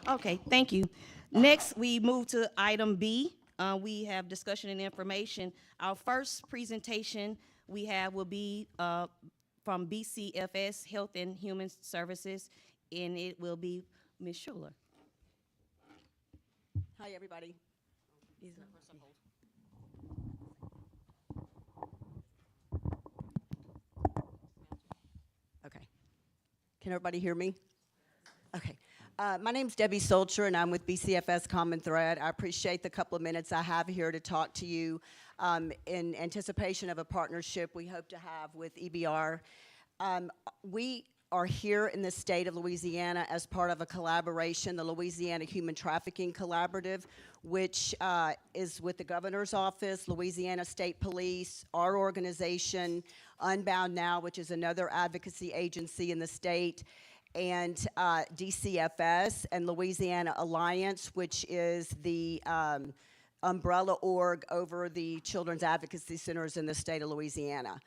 Okay, thank you. Next, we move to item B. We have discussion and information. Our first presentation we have will be from BCFS Health and Human Services, and it will be Ms. Schuler. Hi, everybody. Okay. Can everybody hear me? Okay. My name's Debbie Solcher, and I'm with BCFS Common Thread. I appreciate the couple of minutes I have here to talk to you in anticipation of a partnership we hope to have with EBR. We are here in the state of Louisiana as part of a collaboration, the Louisiana Human Trafficking Collaborative, which is with the governor's office, Louisiana State Police, our organization, Unbound Now, which is another advocacy agency in the state, and DCFS and Louisiana Alliance, which is the umbrella org over the children's advocacy centers in the state of Louisiana.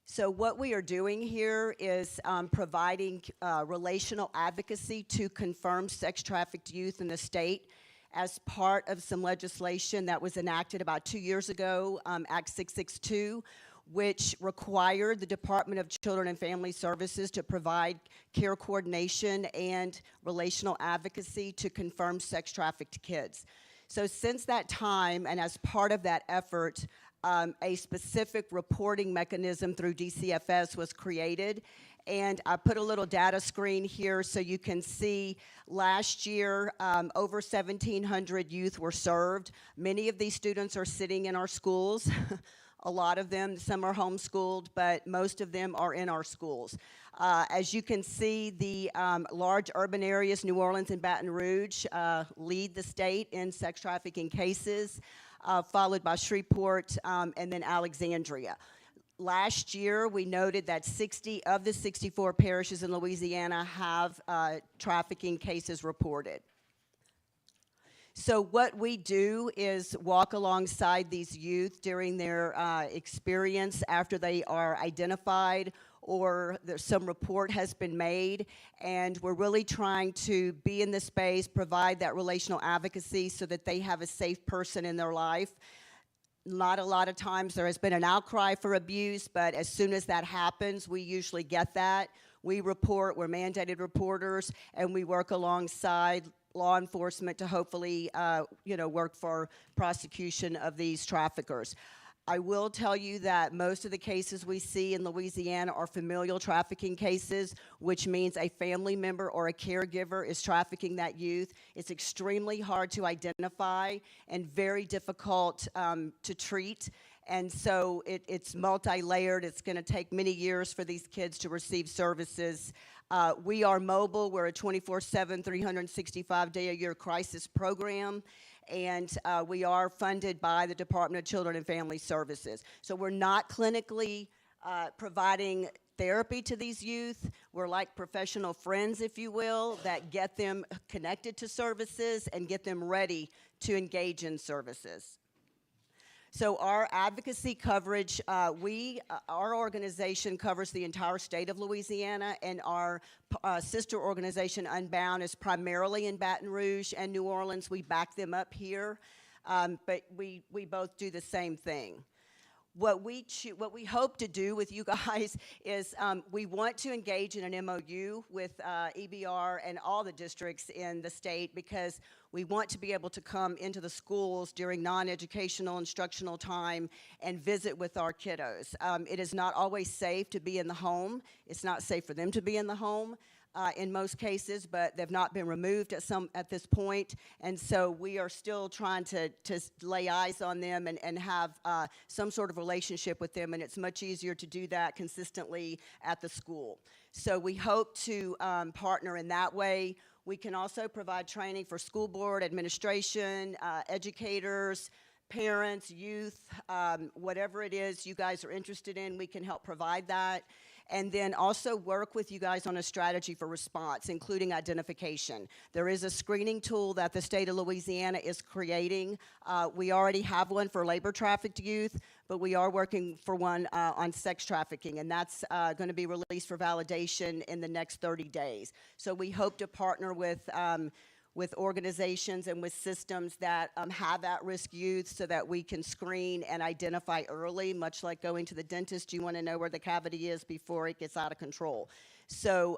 So what we are doing here is providing relational advocacy to confirmed sex-trafficked youth in the state as part of some legislation that was enacted about 2 years ago, Act 662, which required the Department of Children and Family Services to provide care coordination and relational advocacy to confirmed sex-trafficked kids. So since that time, and as part of that effort, a specific reporting mechanism through DCFS was created. And I put a little data screen here so you can see last year over 1,700 youth were served. Many of these students are sitting in our schools. A lot of them, some are homeschooled, but most of them are in our schools. As you can see, the large urban areas, New Orleans and Baton Rouge, lead the state in sex trafficking cases, followed by Shreveport and then Alexandria. Last year, we noted that 60 of the 64 parishes in Louisiana have trafficking cases reported. So what we do is walk alongside these youth during their experience after they are identified or some report has been made, and we're really trying to be in the space, provide that relational advocacy so that they have a safe person in their life. Not a lot of times there has been an outcry for abuse, but as soon as that happens, we usually get that. We report, we're mandated reporters, and we work alongside law enforcement to hopefully, work for prosecution of these traffickers. I will tell you that most of the cases we see in Louisiana are familial trafficking cases, which means a family member or a caregiver is trafficking that youth. It's extremely hard to identify and very difficult to treat. And so it's multi-layered. It's going to take many years for these kids to receive services. We are mobile. We're a 24/7, 365-day-a-year crisis program, and we are funded by the Department of Children and Family Services. So we're not clinically providing therapy to these youth. We're like professional friends, if you will, that get them connected to services and get them ready to engage in services. So our advocacy coverage, our organization covers the entire state of Louisiana, and our sister organization, Unbound, is primarily in Baton Rouge and New Orleans. We back them up here, but we both do the same thing. What we hope to do with you guys is we want to engage in an MOU with EBR and all the districts in the state, because we want to be able to come into the schools during non-educational instructional time and visit with our kiddos. It is not always safe to be in the home. It's not safe for them to be in the home in most cases, but they've not been removed at this point. And so we are still trying to lay eyes on them and have some sort of relationship with them, and it's much easier to do that consistently at the school. So we hope to partner in that way. We can also provide training for school board, administration, educators, parents, youth, whatever it is you guys are interested in, we can help provide that. And then also work with you guys on a strategy for response, including identification. There is a screening tool that the state of Louisiana is creating. We already have one for labor trafficked youth, but we are working for one on sex trafficking, and that's going to be released for validation in the next 30 days. So we hope to partner with with organizations and with systems that have at-risk youth so that we can screen and identify early, much like going to the dentist. You want to know where the cavity is before it gets out of control. So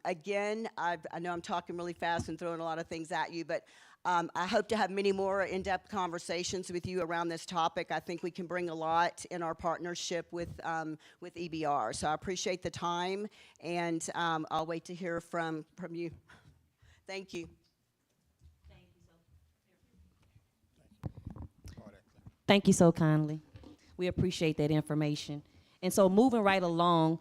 again, I know I'm talking really fast and throwing a lot of things at you, but I hope to have many more in-depth conversations with you around this topic. I think we can bring a lot in our partnership with EBR. So I appreciate the time, and I'll wait to hear from you. Thank you. Thank you so kindly. We appreciate that information. And so moving right along,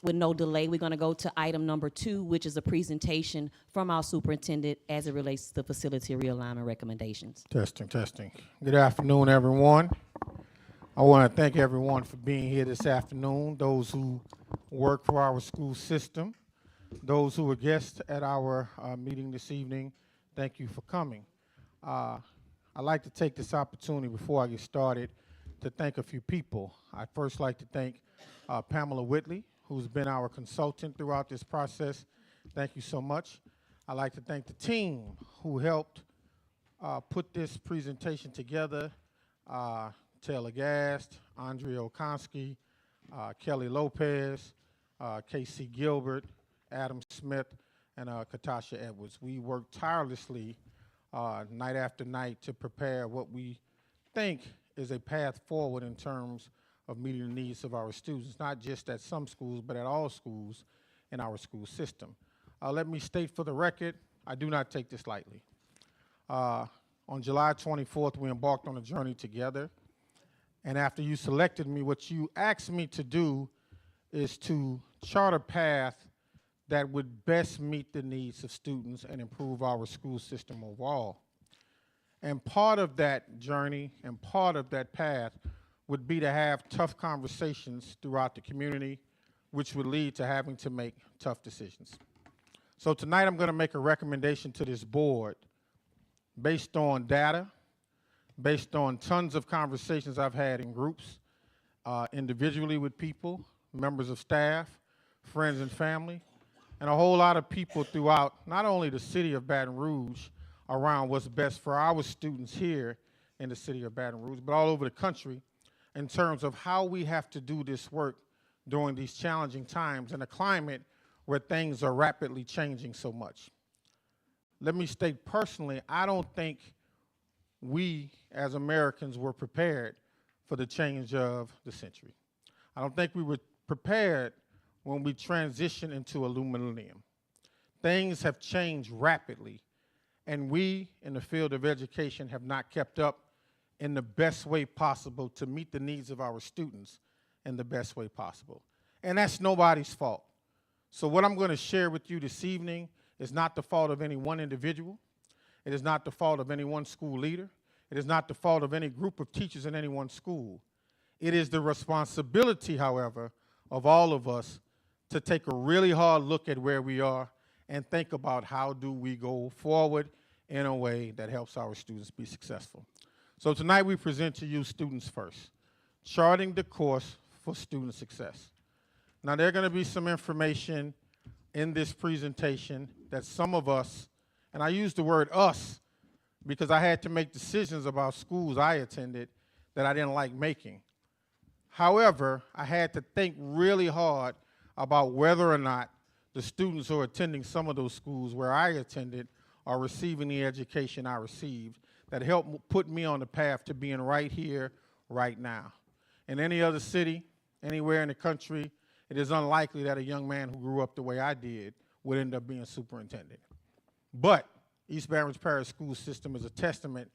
with no delay, we're going to go to item number 2, which is a presentation from our superintendent as it relates to the facility realignment recommendations. Testing, testing. Good afternoon, everyone. I want to thank everyone for being here this afternoon, those who work for our school system, those who are guests at our meeting this evening. Thank you for coming. I'd like to take this opportunity before I get started to thank a few people. I'd first like to thank Pamela Whitley, who's been our consultant throughout this process. Thank you so much. I'd like to thank the team who helped put this presentation together. Taylor Gast, Andrea Okonski, Kelly Lopez, Casey Gilbert, Adam Smith, and Katasha Edwards. We worked tirelessly night after night to prepare what we think is a path forward in terms of meeting the needs of our students, not just at some schools, but at all schools in our school system. Let me state for the record, I do not take this lightly. On July 24th, we embarked on a journey together, and after you selected me, what you asked me to do is to chart a path that would best meet the needs of students and improve our school system overall. And part of that journey and part of that path would be to have tough conversations throughout the community, which would lead to having to make tough decisions. So tonight I'm going to make a recommendation to this board based on data, based on tons of conversations I've had in groups, individually with people, members of staff, friends and family, and a whole lot of people throughout not only the city of Baton Rouge around what's best for our students here in the city of Baton Rouge, but all over the country, in terms of how we have to do this work during these challenging times in a climate where things are rapidly changing so much. Let me state personally, I don't think we as Americans were prepared for the change of the century. I don't think we were prepared when we transitioned into a new millennium. Things have changed rapidly, and we in the field of education have not kept up in the best way possible to meet the needs of our students in the best way possible. And that's nobody's fault. So what I'm going to share with you this evening is not the fault of any one individual. It is not the fault of any one school leader. It is not the fault of any group of teachers in any one school. It is the responsibility, however, of all of us to take a really hard look at where we are and think about how do we go forward in a way that helps our students be successful. So tonight we present to you Students First, charting the course for student success. Now there are going to be some information in this presentation that some of us, and I use the word us because I had to make decisions about schools I attended that I didn't like making. However, I had to think really hard about whether or not the students who are attending some of those schools where I attended are receiving the education I received that helped put me on the path to being right here, right now. In any other city, anywhere in the country, it is unlikely that a young man who grew up the way I did would end up being superintendent. But East Baton Rouge Parish School System is a testament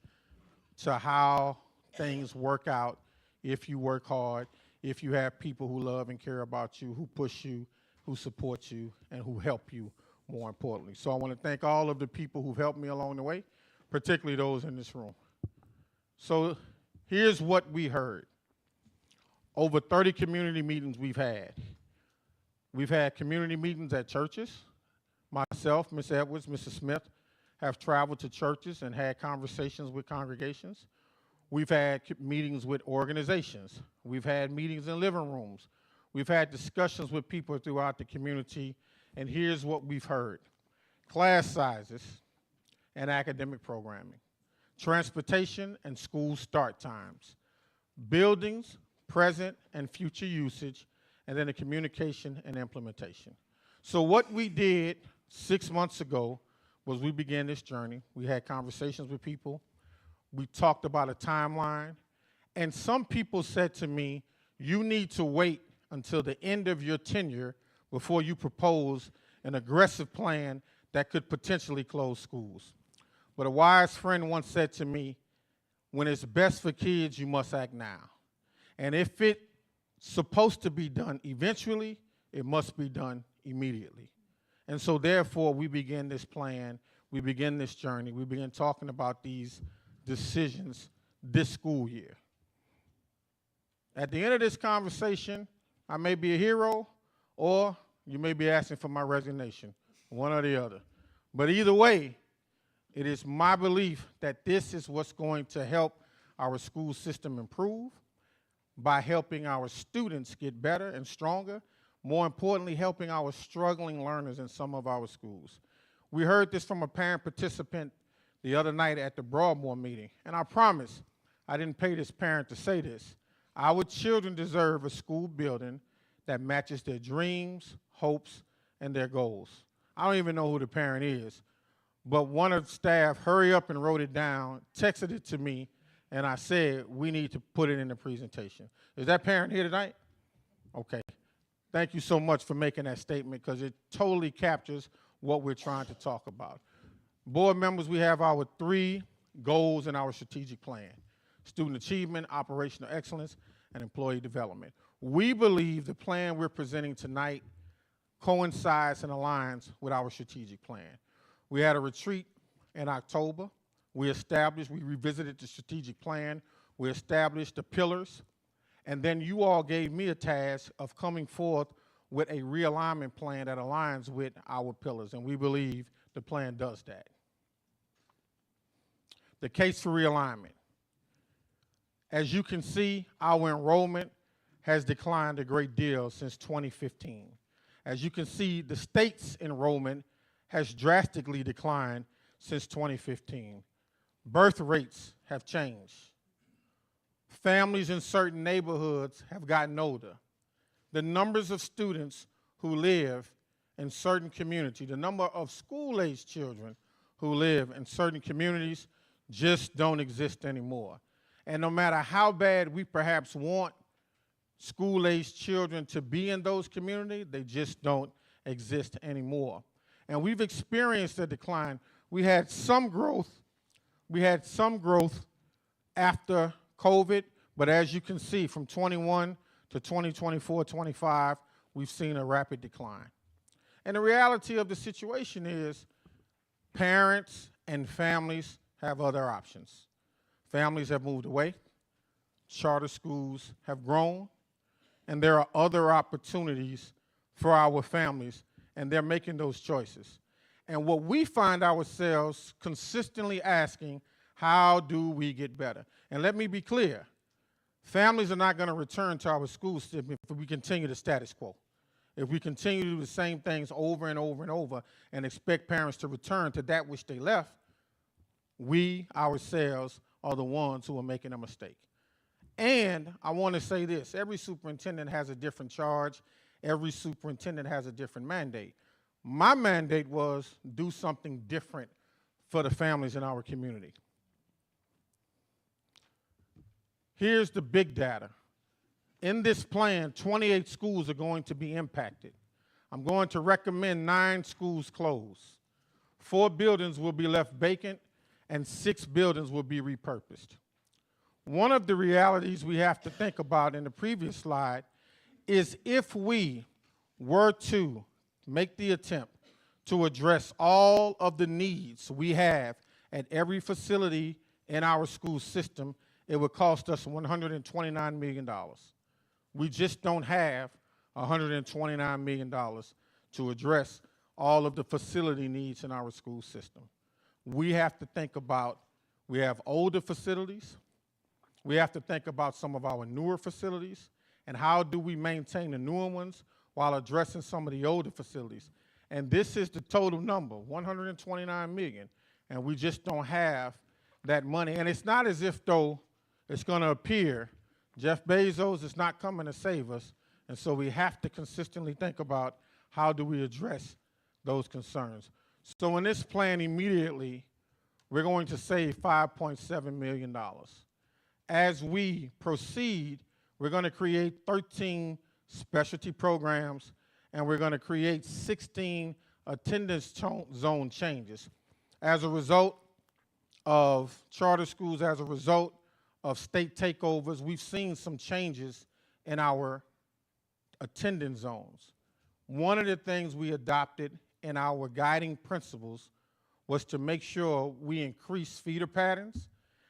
to how things work out if you work hard, if you have people who love and care about you, who push you, who support you, and who help you, more importantly. So I want to thank all of the people who've helped me along the way, particularly those in this room. So here's what we heard. Over 30 community meetings we've had. We've had community meetings at churches. Myself, Ms. Edwards, Mrs. Smith have traveled to churches and had conversations with congregations. We've had meetings with organizations. We've had meetings in living rooms. We've had discussions with people throughout the community, and here's what we've heard. Class sizes, and academic programming, transportation and school start times, buildings, present and future usage, and then the communication and implementation. So what we did 6 months ago was we began this journey. We had conversations with people. We talked about a timeline. And some people said to me, you need to wait until the end of your tenure before you propose an aggressive plan that could potentially close schools. But a wise friend once said to me, when it's best for kids, you must act now. And if it's supposed to be done eventually, it must be done immediately. And so therefore, we begin this plan, we begin this journey, we begin talking about these decisions this school year. At the end of this conversation, I may be a hero, or you may be asking for my resignation, one or the other. But either way, it is my belief that this is what's going to help our school system improve by helping our students get better and stronger, more importantly, helping our struggling learners in some of our schools. We heard this from a parent participant the other night at the Broadmoor meeting, and I promise I didn't pay this parent to say this. Our children deserve a school building that matches their dreams, hopes, and their goals. I don't even know who the parent is, but one of the staff hurried up and wrote it down, texted it to me, and I said, we need to put it in the presentation. Is that parent here tonight? Okay. Thank you so much for making that statement, because it totally captures what we're trying to talk about. Board members, we have our 3 goals in our strategic plan: student achievement, operational excellence, and employee development. We believe the plan we're presenting tonight coincides and aligns with our strategic plan. We had a retreat in October. We revisited the strategic plan. We established the pillars. And then you all gave me a task of coming forth with a realignment plan that aligns with our pillars, and we believe the plan does that. The case for realignment. As you can see, our enrollment has declined a great deal since 2015. As you can see, the state's enrollment has drastically declined since 2015. Birth rates have changed. Families in certain neighborhoods have gotten older. The numbers of students who live in certain communities, the number of school-aged children who live in certain communities just don't exist anymore. And no matter how bad we perhaps want school-aged children to be in those communities, they just don't exist anymore. And we've experienced a decline. We had some growth after COVID, but as you can see, from 21 to 2024, 25, we've seen a rapid decline. And the reality of the situation is parents and families have other options. Families have moved away, charter schools have grown, and there are other opportunities for our families, and they're making those choices. And what we find ourselves consistently asking, how do we get better? And let me be clear, families are not going to return to our school system if we continue the status quo. If we continue to do the same things over and over and over and expect parents to return to that which they left, we ourselves are the ones who are making a mistake. And I want to say this, every superintendent has a different charge. Every superintendent has a different mandate. My mandate was do something different for the families in our community. Here's the big data. In this plan, 28 schools are going to be impacted. I'm going to recommend 9 schools close. 4 buildings will be left vacant, and 6 buildings will be repurposed. One of the realities we have to think about in the previous slide is if we were to make the attempt to address all of the needs we have at every facility in our school system, it would cost us $129 million. We just don't have $129 million to address all of the facility needs in our school system. We have to think about, we have older facilities, we have to think about some of our newer facilities, and how do we maintain the newer ones while addressing some of the older facilities. And this is the total number, $129 million. and we just don't have that money. And it's not as if, though, it's going to appear Jeff Bezos is not coming to save us, and so we have to consistently think about how do we address those concerns. So in this plan immediately, we're going to save $5.7 million. As we proceed, we're going to create 13 specialty programs, and we're going to create 16 attendance zone changes. As a result of charter schools, as a result of state takeovers, we've seen some changes in our attendance zones. One of the things we adopted in our guiding principles was to make sure we increase feeder patterns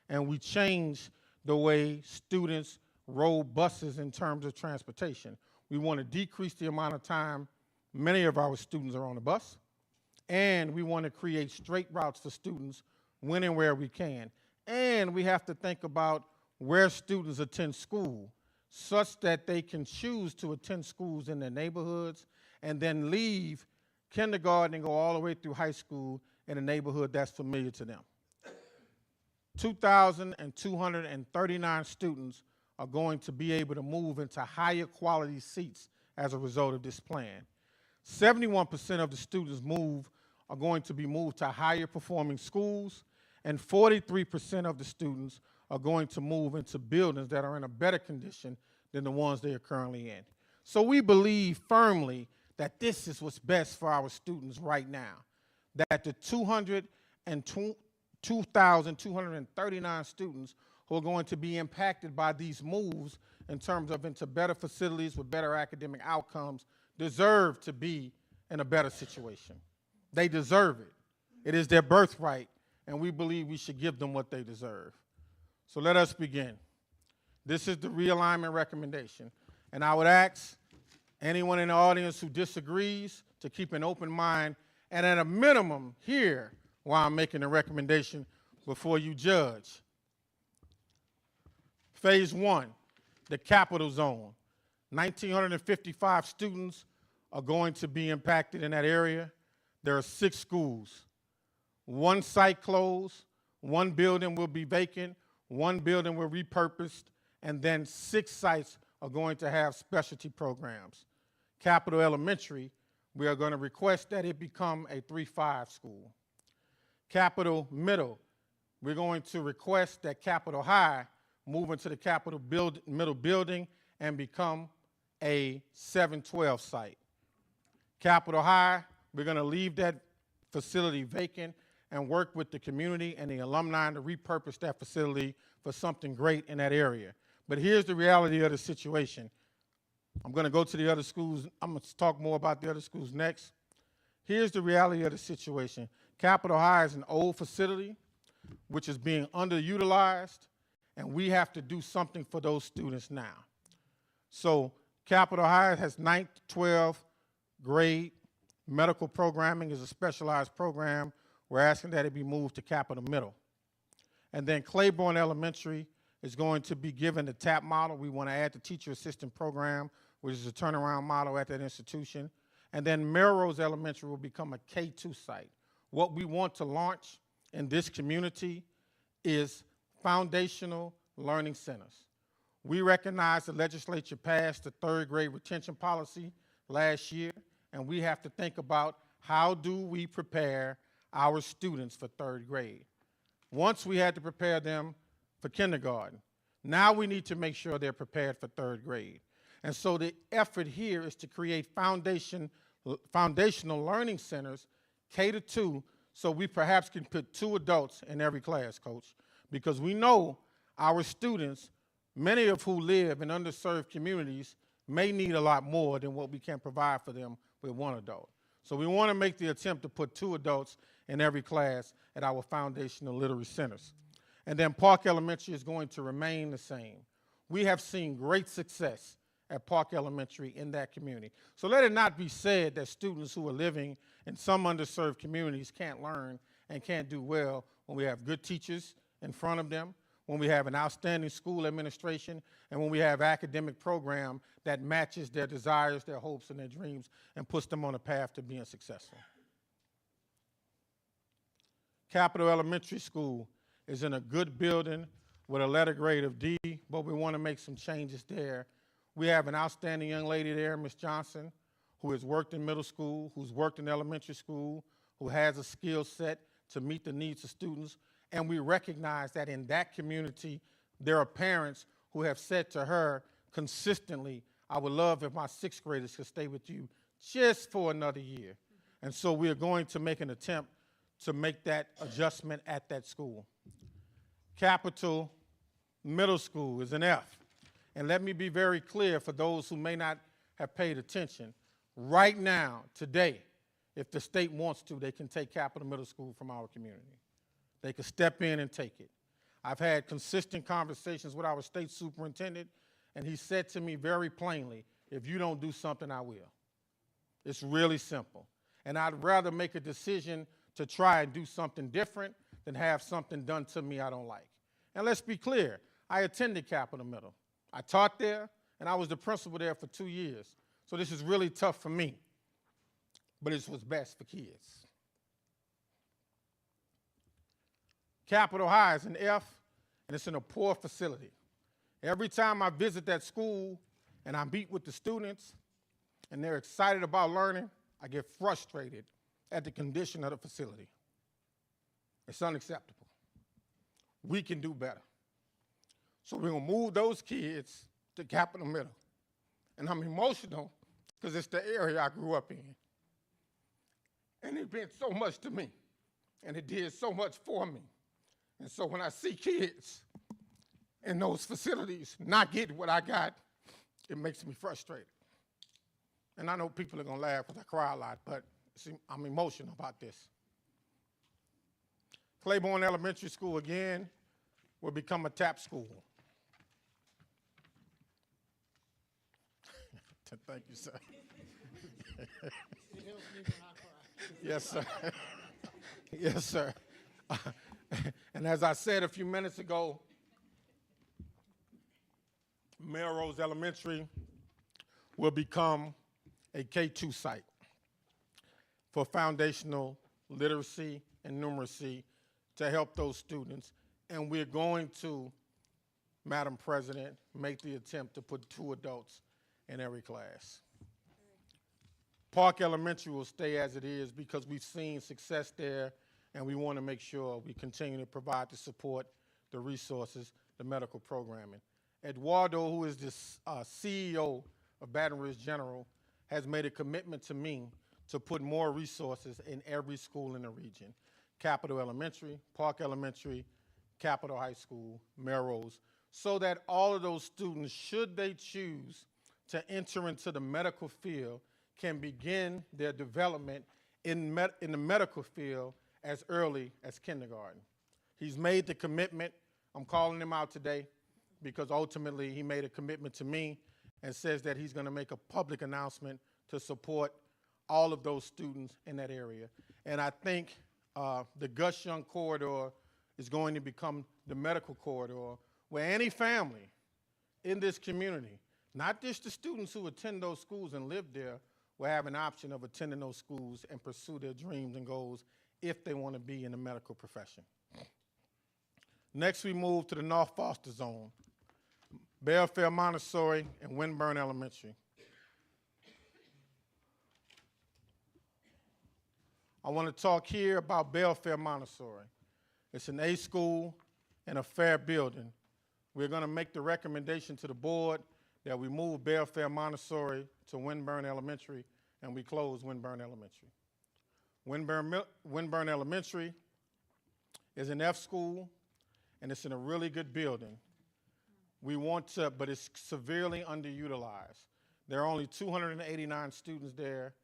and we change the way students rode buses in terms of transportation. We want to decrease the amount of time many of our students are on the bus, and we want to create straight routes for students when and where we can. And we have to think about where students attend school such that they can choose to attend schools in their neighborhoods and then leave kindergarten and go all the way through high school in a neighborhood that's familiar to them. 2,239 students are going to be able to move into higher quality seats as a result of this plan. 71% of the students are going to be moved to higher performing schools, and 43% of the students are going to move into buildings that are in a better condition than the ones they are currently in. So we believe firmly that this is what's best for our students right now, that the 2,239 students who are going to be impacted by these moves in terms of into better facilities with better academic outcomes deserve to be in a better situation. They deserve it. It is their birthright, and we believe we should give them what they deserve. So let us begin. This is the realignment recommendation, and I would ask anyone in the audience who disagrees to keep an open mind and at a minimum hear why I'm making a recommendation before you judge. Phase 1, the capital zone. 1,955 students are going to be impacted in that area. There are 6 schools. 1 site closed, 1 building will be vacant, 1 building will be repurposed, and then 6 sites are going to have specialty programs. Capital Elementary, we are going to request that it become a 3-5 school. Capital Middle, we're going to request that Capital High move into the Capital Middle building and become a 7-12 site. Capital High, we're going to leave that facility vacant and work with the community and the alumni to repurpose that facility for something great in that area. But here's the reality of the situation. I'm going to go to the other schools. I'm going to talk more about the other schools next. Here's the reality of the situation. Capital High is an old facility which is being underutilized, and we have to do something for those students now. So Capital High has 9th to 12th grade medical programming is a specialized program. We're asking that it be moved to Capital Middle. And then Claiborne Elementary is going to be given the TAP model. We want to add the teacher assistant program, which is a turnaround model at that institution. And then Melrose Elementary will become a K-2 site. What we want to launch in this community is foundational learning centers. We recognize the legislature passed the 3rd grade retention policy last year, and we have to think about how do we prepare our students for 3rd grade. Once we had to prepare them for kindergarten, now we need to make sure they're prepared for 3rd grade. And so the effort here is to create foundational learning centers, K-2, so we perhaps can put 2 adults in every class, Coach, because we know our students, many of who live in underserved communities, may need a lot more than what we can provide for them with 1 adult. So we want to make the attempt to put 2 adults in every class at our foundational literacy centers. And then Park Elementary is going to remain the same. We have seen great success at Park Elementary in that community. So let it not be said that students who are living in some underserved communities can't learn and can't do well when we have good teachers in front of them, when we have an outstanding school administration, and when we have academic program that matches their desires, their hopes, and their dreams and puts them on a path to being successful. Capitol Elementary School is in a good building with a letter grade of D, but we want to make some changes there. We have an outstanding young lady there, Ms. Johnson, who has worked in middle school, who's worked in elementary school, who has a skill set to meet the needs of students. And we recognize that in that community, there are parents who have said to her consistently, I would love if my sixth graders could stay with you just for another year. And so we are going to make an attempt to make that adjustment at that school. Capital Middle School is an F. And let me be very clear for those who may not have paid attention. Right now, today, if the state wants to, they can take Capital Middle School from our community. They can step in and take it. I've had consistent conversations with our state superintendent, and he said to me very plainly, if you don't do something, I will. It's really simple. And I'd rather make a decision to try and do something different than have something done to me I don't like. And let's be clear, I attended Capital Middle. I taught there, and I was the principal there for 2 years. So this is really tough for me, but it's what's best for kids. Capitol High is an F, and it's in a poor facility. Every time I visit that school and I meet with the students and they're excited about learning, I get frustrated at the condition of the facility. It's unacceptable. We can do better. So we're gonna move those kids to Capital Middle. And I'm emotional because it's the area I grew up in. And it meant so much to me, and it did so much for me. And so when I see kids in those facilities not getting what I got, it makes me frustrated. And I know people are gonna laugh because I cry a lot, but see, I'm emotional about this. Claiborne Elementary School, again, will become a TAP school. Thank you, sir. Yes, sir. Yes, sir. And as I said a few minutes ago, Melrose Elementary will become a K-2 site for foundational literacy and numeracy to help those students. And we're going to, Madam President, make the attempt to put 2 adults in every class. Park Elementary will stay as it is because we've seen success there, and we want to make sure we continue to provide the support, the resources, the medical programming. Eduardo, who is the CEO of Baton Rouge General, has made a commitment to me to put more resources in every school in the region. Capitol Elementary, Park Elementary, Capitol High School, Melrose, so that all of those students, should they choose to enter into the medical field, can begin their development in the medical field as early as kindergarten. He's made the commitment. I'm calling him out today because ultimately he made a commitment to me and says that he's going to make a public announcement to support all of those students in that area. And I think the Gus Young corridor is going to become the medical corridor where any family in this community, not just the students who attend those schools and live there, will have an option of attending those schools and pursue their dreams and goals if they want to be in the medical profession. Next, we move to the North Foster Zone, Belfair Montessori and Winburn Elementary. I want to talk here about Belfair Montessori. It's an A school and a fair building. We're going to make the recommendation to the board that we move Belfair Montessori to Winburn Elementary, and we close Winburn Elementary. Winburn Elementary is an F school, and it's in a really good building. We want to, but it's severely underutilized. There are only 289 students there,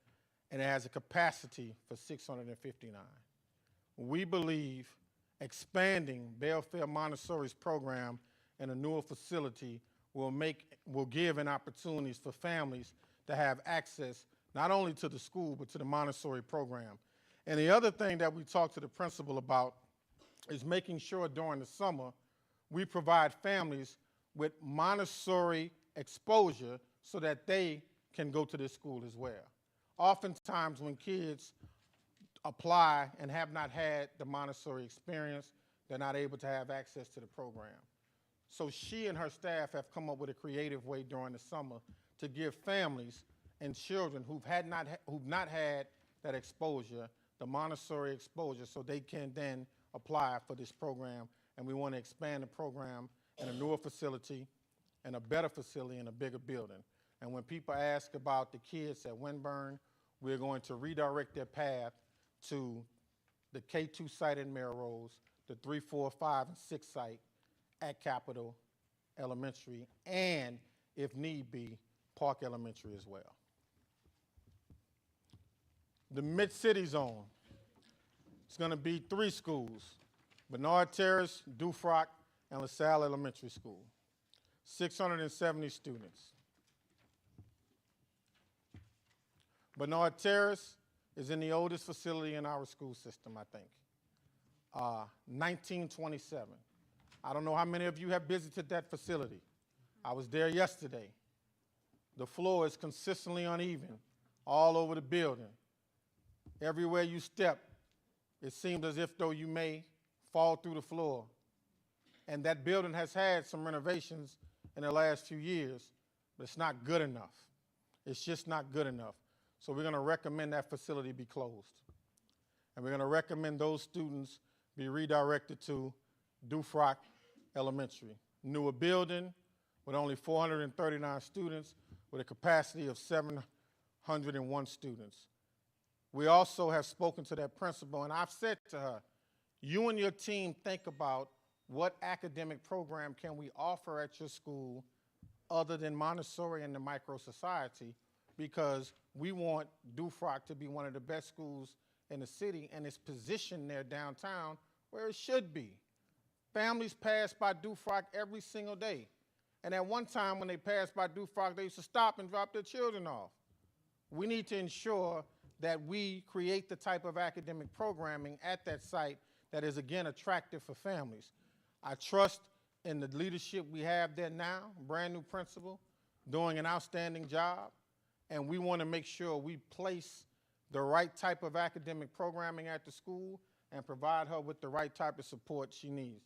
and it has a capacity for 659. We believe expanding Belfair Montessori's program in a newer facility will give an opportunities for families to have access not only to the school, but to the Montessori program. And the other thing that we talked to the principal about is making sure during the summer we provide families with Montessori exposure so that they can go to this school as well. Oftentimes when kids apply and have not had the Montessori experience, they're not able to have access to the program. So she and her staff have come up with a creative way during the summer to give families and children who've not had that exposure, the Montessori exposure, so they can then apply for this program. And we want to expand the program in a newer facility, and a better facility, in a bigger building. And when people ask about the kids at Winburn, we're going to redirect their path to the K2 site in Melrose, the 3, 4, 5, and 6 site at Capitol Elementary, and if need be, Park Elementary as well. The Mid-City Zone, it's going to be 3 schools: Bernard Terrace, Dufrock, and LaSalle Elementary School. 670 students. Bernard Terrace is in the oldest facility in our school system, I think. 1927. I don't know how many of you have visited that facility. I was there yesterday. The floor is consistently uneven all over the building. Everywhere you step, it seems as if though you may fall through the floor. And that building has had some renovations in the last few years, but it's not good enough. It's just not good enough. So we're going to recommend that facility be closed. And we're going to recommend those students be redirected to Dufrock Elementary. Newer building with only 439 students with a capacity of 701 students. We also have spoken to that principal, and I've said to her, you and your team think about what academic program can we offer at your school other than Montessori and the micro-society, because we want Dufrock to be one of the best schools in the city, and it's positioned there downtown where it should be. Families pass by Dufrock every single day. And at one time when they passed by Dufrock, they used to stop and drop their children off. We need to ensure that we create the type of academic programming at that site that is, again, attractive for families. I trust in the leadership we have there now, brand new principal, doing an outstanding job, and we want to make sure we place the right type of academic programming at the school and provide her with the right type of support she needs.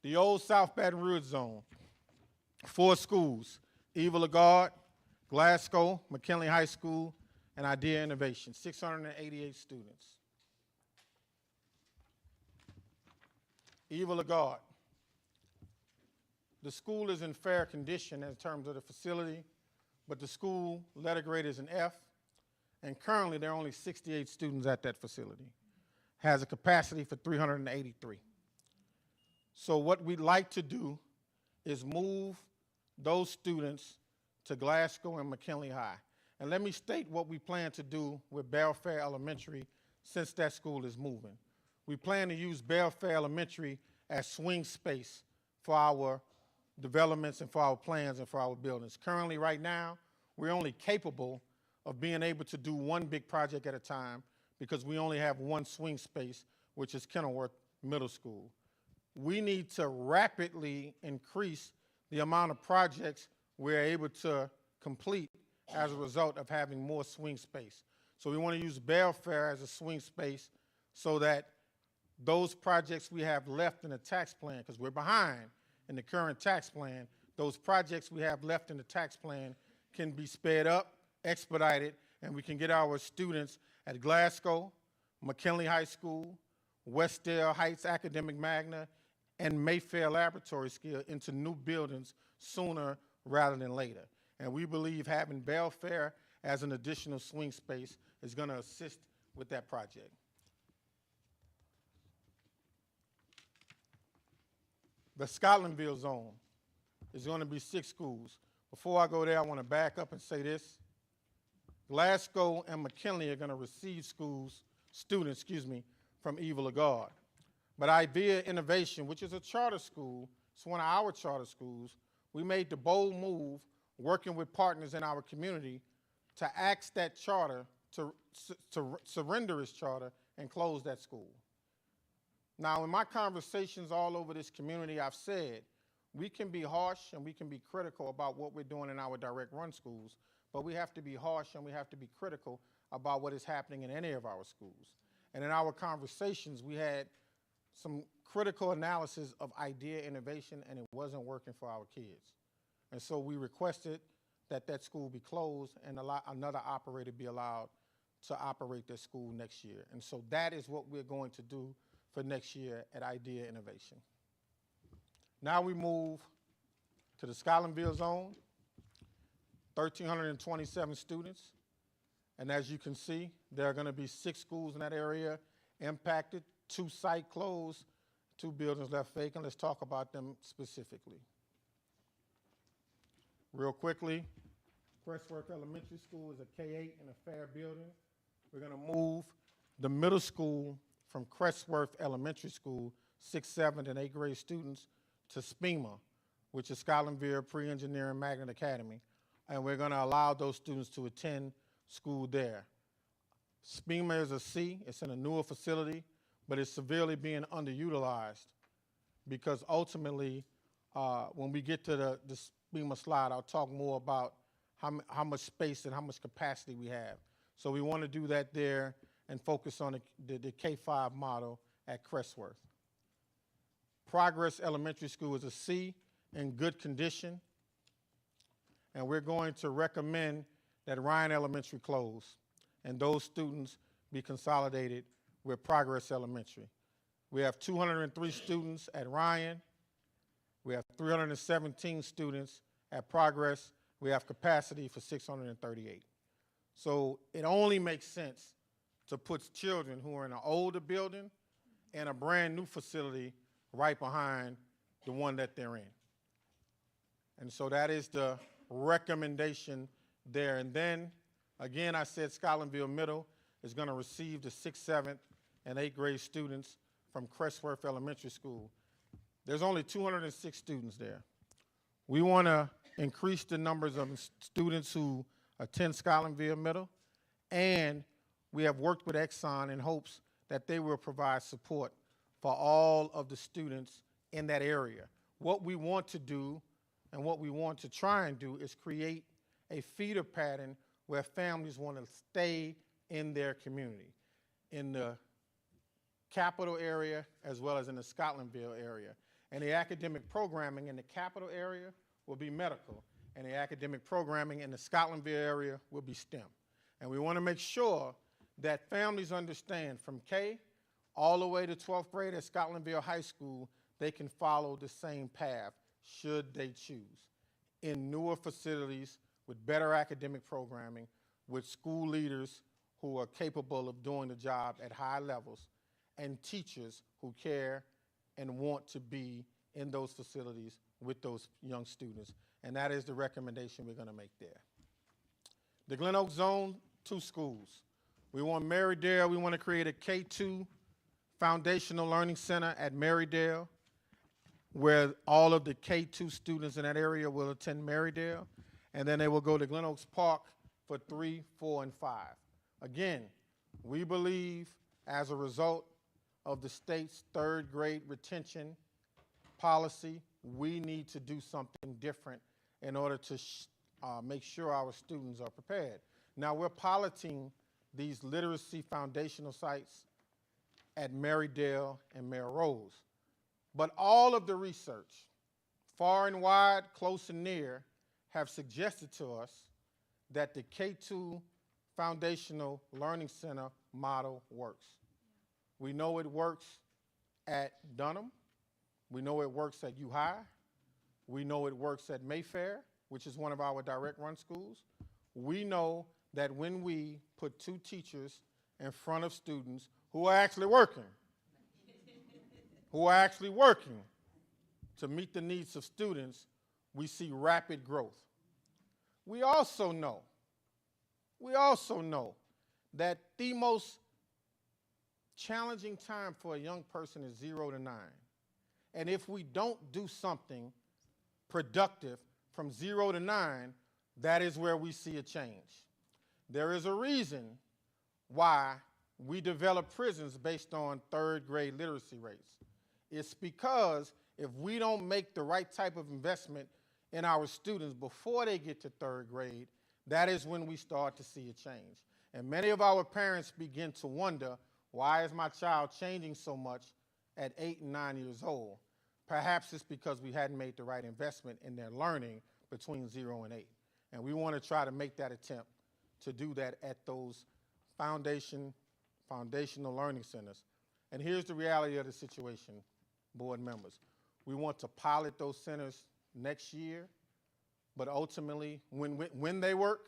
The old South Baton Rouge zone, 4 schools: Eva Lagarde, Glasgow, McKinley High School, and Idea Innovation, 688 students. Eva Lagarde. The school is in fair condition in terms of the facility, but the school letter grade is an F, and currently there are only 68 students at that facility. Has a capacity for 383. So what we'd like to do is move those students to Glasgow and McKinley High. And let me state what we plan to do with Belfair Elementary since that school is moving. We plan to use Belfair Elementary as swing space for our developments and for our plans and for our buildings. Currently, right now, we're only capable of being able to do one big project at a time because we only have one swing space, which is Kenilworth Middle School. We need to rapidly increase the amount of projects we're able to complete as a result of having more swing space. So we want to use Belfair as a swing space so that those projects we have left in the tax plan, because we're behind in the current tax plan, those projects we have left in the tax plan can be sped up, expedited, and we can get our students at Glasgow, McKinley High School, Westdale Heights Academic Magna, and Mayfair Laboratory Skill into new buildings sooner rather than later. And we believe having Belfair as an additional swing space is going to assist with that project. The Scotlandville zone is going to be 6 schools. Before I go there, I want to back up and say this. Glasgow and McKinley are going to receive students from Eva Lagarde. But Idea Innovation, which is a charter school, it's one of our charter schools, we made the bold move, working with partners in our community, to ask that charter to surrender its charter and close that school. Now, in my conversations all over this community, I've said, We can be harsh and we can be critical about what we're doing in our direct run schools, but we have to be harsh and we have to be critical about what is happening in any of our schools. And in our conversations, we had some critical analysis of idea innovation, and it wasn't working for our kids. And so we requested that that school be closed and another operator be allowed to operate that school next year. And so that is what we're going to do for next year at Idea Innovation. Now we move to the Scotlandville zone, 1,327 students. And as you can see, there are going to be 6 schools in that area impacted, 2 sites closed, 2 buildings left vacant. Let's talk about them specifically. Real quickly, Crestworth Elementary School is a K-8 in a fair building. We're going to move the middle school from Crestworth Elementary School, 6th, 7th, and 8th grade students, to SPEMA, which is Scotlandville Pre-Engineering Magnet Academy, and we're going to allow those students to attend school there. SPEMA is a C. It's in a newer facility, but it's severely being underutilized because ultimately, when we get to the SPEMA slide, I'll talk more about how much space and how much capacity we have. So we want to do that there and focus on the K-5 model at Crestworth. Progress Elementary School is a C in good condition, and we're going to recommend that Ryan Elementary close and those students be consolidated with Progress Elementary. We have 203 students at Ryan. We have 317 students at Progress. We have capacity for 638. So it only makes sense to put children who are in an older building and a brand new facility right behind the one that they're in. And so that is the recommendation there. And then, again, I said Scotlandville Middle is going to receive the 6th, 7th, and 8th grade students from Crestworth Elementary School. There's only 206 students there. We want to increase the numbers of students who attend Scotlandville Middle, and we have worked with Exxon in hopes that they will provide support for all of the students in that area. What we want to do and what we want to try and do is create a feeder pattern where families want to stay in their community, in the capital area as well as in the Scotlandville area. And the academic programming in the capital area will be medical, and the academic programming in the Scotlandville area will be STEM. And we want to make sure that families understand from K all the way to 12th grade at Scotlandville High School, they can follow the same path should they choose in newer facilities with better academic programming, with school leaders who are capable of doing the job at high levels, and teachers who care and want to be in those facilities with those young students. And that is the recommendation we're going to make there. The Glen Oak Zone, 2 schools. We want Marydale, we want to create a K-2 Foundational Learning Center at Marydale, where all of the K-2 students in that area will attend Marydale, and then they will go to Glen Oaks Park for 3, 4, and 5. Again, we believe as a result of the state's 3rd grade retention policy, we need to do something different in order to make sure our students are prepared. Now, we're piloting these literacy foundational sites at Marydale and Melrose. But all of the research, far and wide, close and near, have suggested to us that the K-2 Foundational Learning Center model works. We know it works at Dunham. We know it works at U High. We know it works at Mayfair, which is one of our direct run schools. We know that when we put 2 teachers in front of students who are actually working, to meet the needs of students, we see rapid growth. We also know that the most challenging time for a young person is 0 to 9. And if we don't do something productive from 0 to 9, that is where we see a change. There is a reason why we develop prisons based on 3rd grade literacy rates. It's because if we don't make the right type of investment in our students before they get to third grade, that is when we start to see a change. And many of our parents begin to wonder, why is my child changing so much at 8 and 9 years old? Perhaps it's because we hadn't made the right investment in their learning between 0 and 8. And we want to try to make that attempt to do that at those foundational learning centers. And here's the reality of the situation, board members. We want to pilot those centers next year, but ultimately, when they work,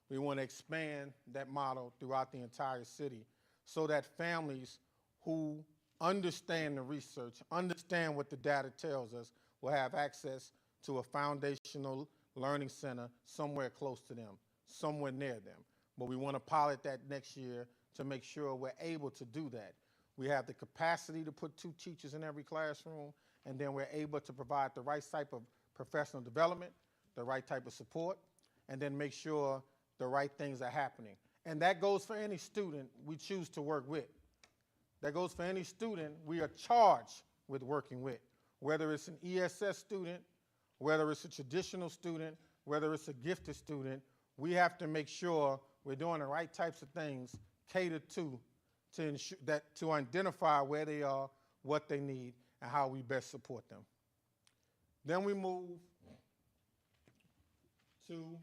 we want to expand that model throughout the entire city so that families who understand the research, understand what the data tells us, will have access to a foundational learning center somewhere close to them, somewhere near them. But we want to pilot that next year to make sure we're able to do that. We have the capacity to put 2 teachers in every classroom, and then we're able to provide the right type of professional development, the right type of support, and then make sure the right things are happening. And that goes for any student we choose to work with. That goes for any student we are charged with working with, whether it's an ESS student, whether it's a traditional student, whether it's a gifted student. We have to make sure we're doing the right types of things catered to ensure that, to identify where they are, what they need, and how we best support them. Then we move to,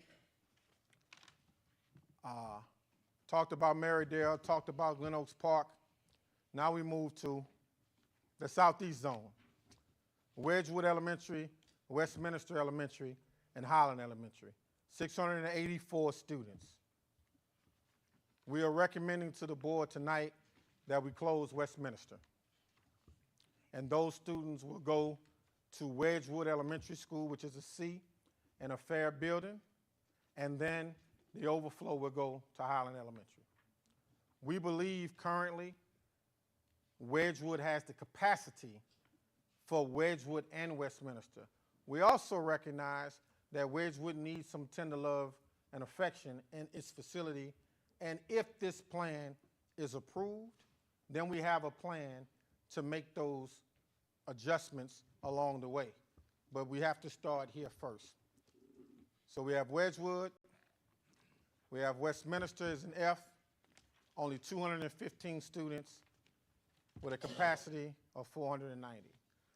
talked about Marydale, talked about Glen Oaks Park. Now we move to the Southeast Zone, Wedgwood Elementary, Westminster Elementary, and Highland Elementary, 684 students. We are recommending to the board tonight that we close Westminster. And those students will go to Wedgwood Elementary School, which is a C and a fair building, and then the overflow will go to Highland Elementary. We believe currently Wedgwood has the capacity for Wedgwood and Westminster. We also recognize that Wedgwood needs some tender love and affection in its facility, and if this plan is approved, then we have a plan to make those adjustments along the way. But we have to start here first. So we have Wedgwood, we have Westminster as an F, only 215 students with a capacity of 490.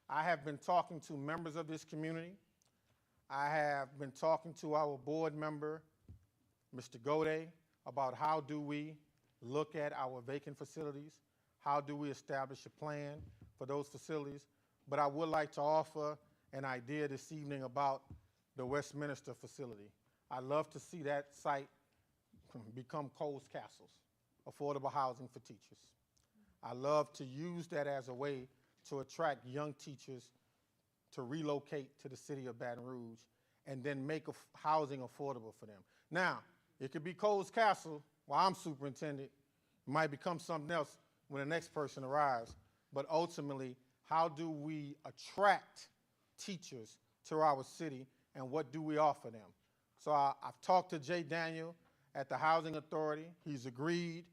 I have been talking to members of this community. I have been talking to our board member, Mr. Gode, about how do we look at our vacant facilities, how do we establish a plan for those facilities. But I would like to offer an idea this evening about the Westminster facility. I'd love to see that site become Coles Castles, affordable housing for teachers. I love to use that as a way to attract young teachers to relocate to the city of Baton Rouge and then make housing affordable for them. Now, it could be Coles Castle while I'm superintendent. It might become something else when the next person arrives. But ultimately, how do we attract teachers to our city, and what do we offer them? So I've talked to Jay Daniel at the Housing Authority. He's agreed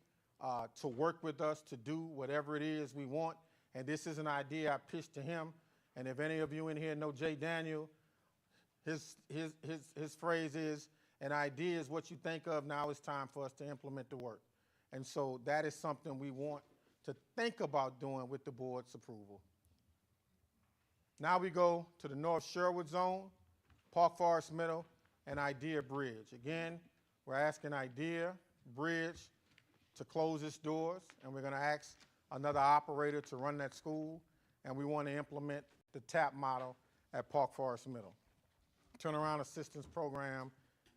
to work with us to do whatever it is we want. And this is an idea I pitched to him. And if any of you in here know Jay Daniel, his phrase is, an idea is what you think of, now it's time for us to implement the work. And so that is something we want to think about doing with the board's approval. Now we go to the North Sherwood Zone, Park Forest Middle, and Idea Bridge. Again, we're asking Idea Bridge to close its doors, and we're going to ask another operator to run that school, and we want to implement the TAP model at Park Forest Middle. Turnaround Assistance Program,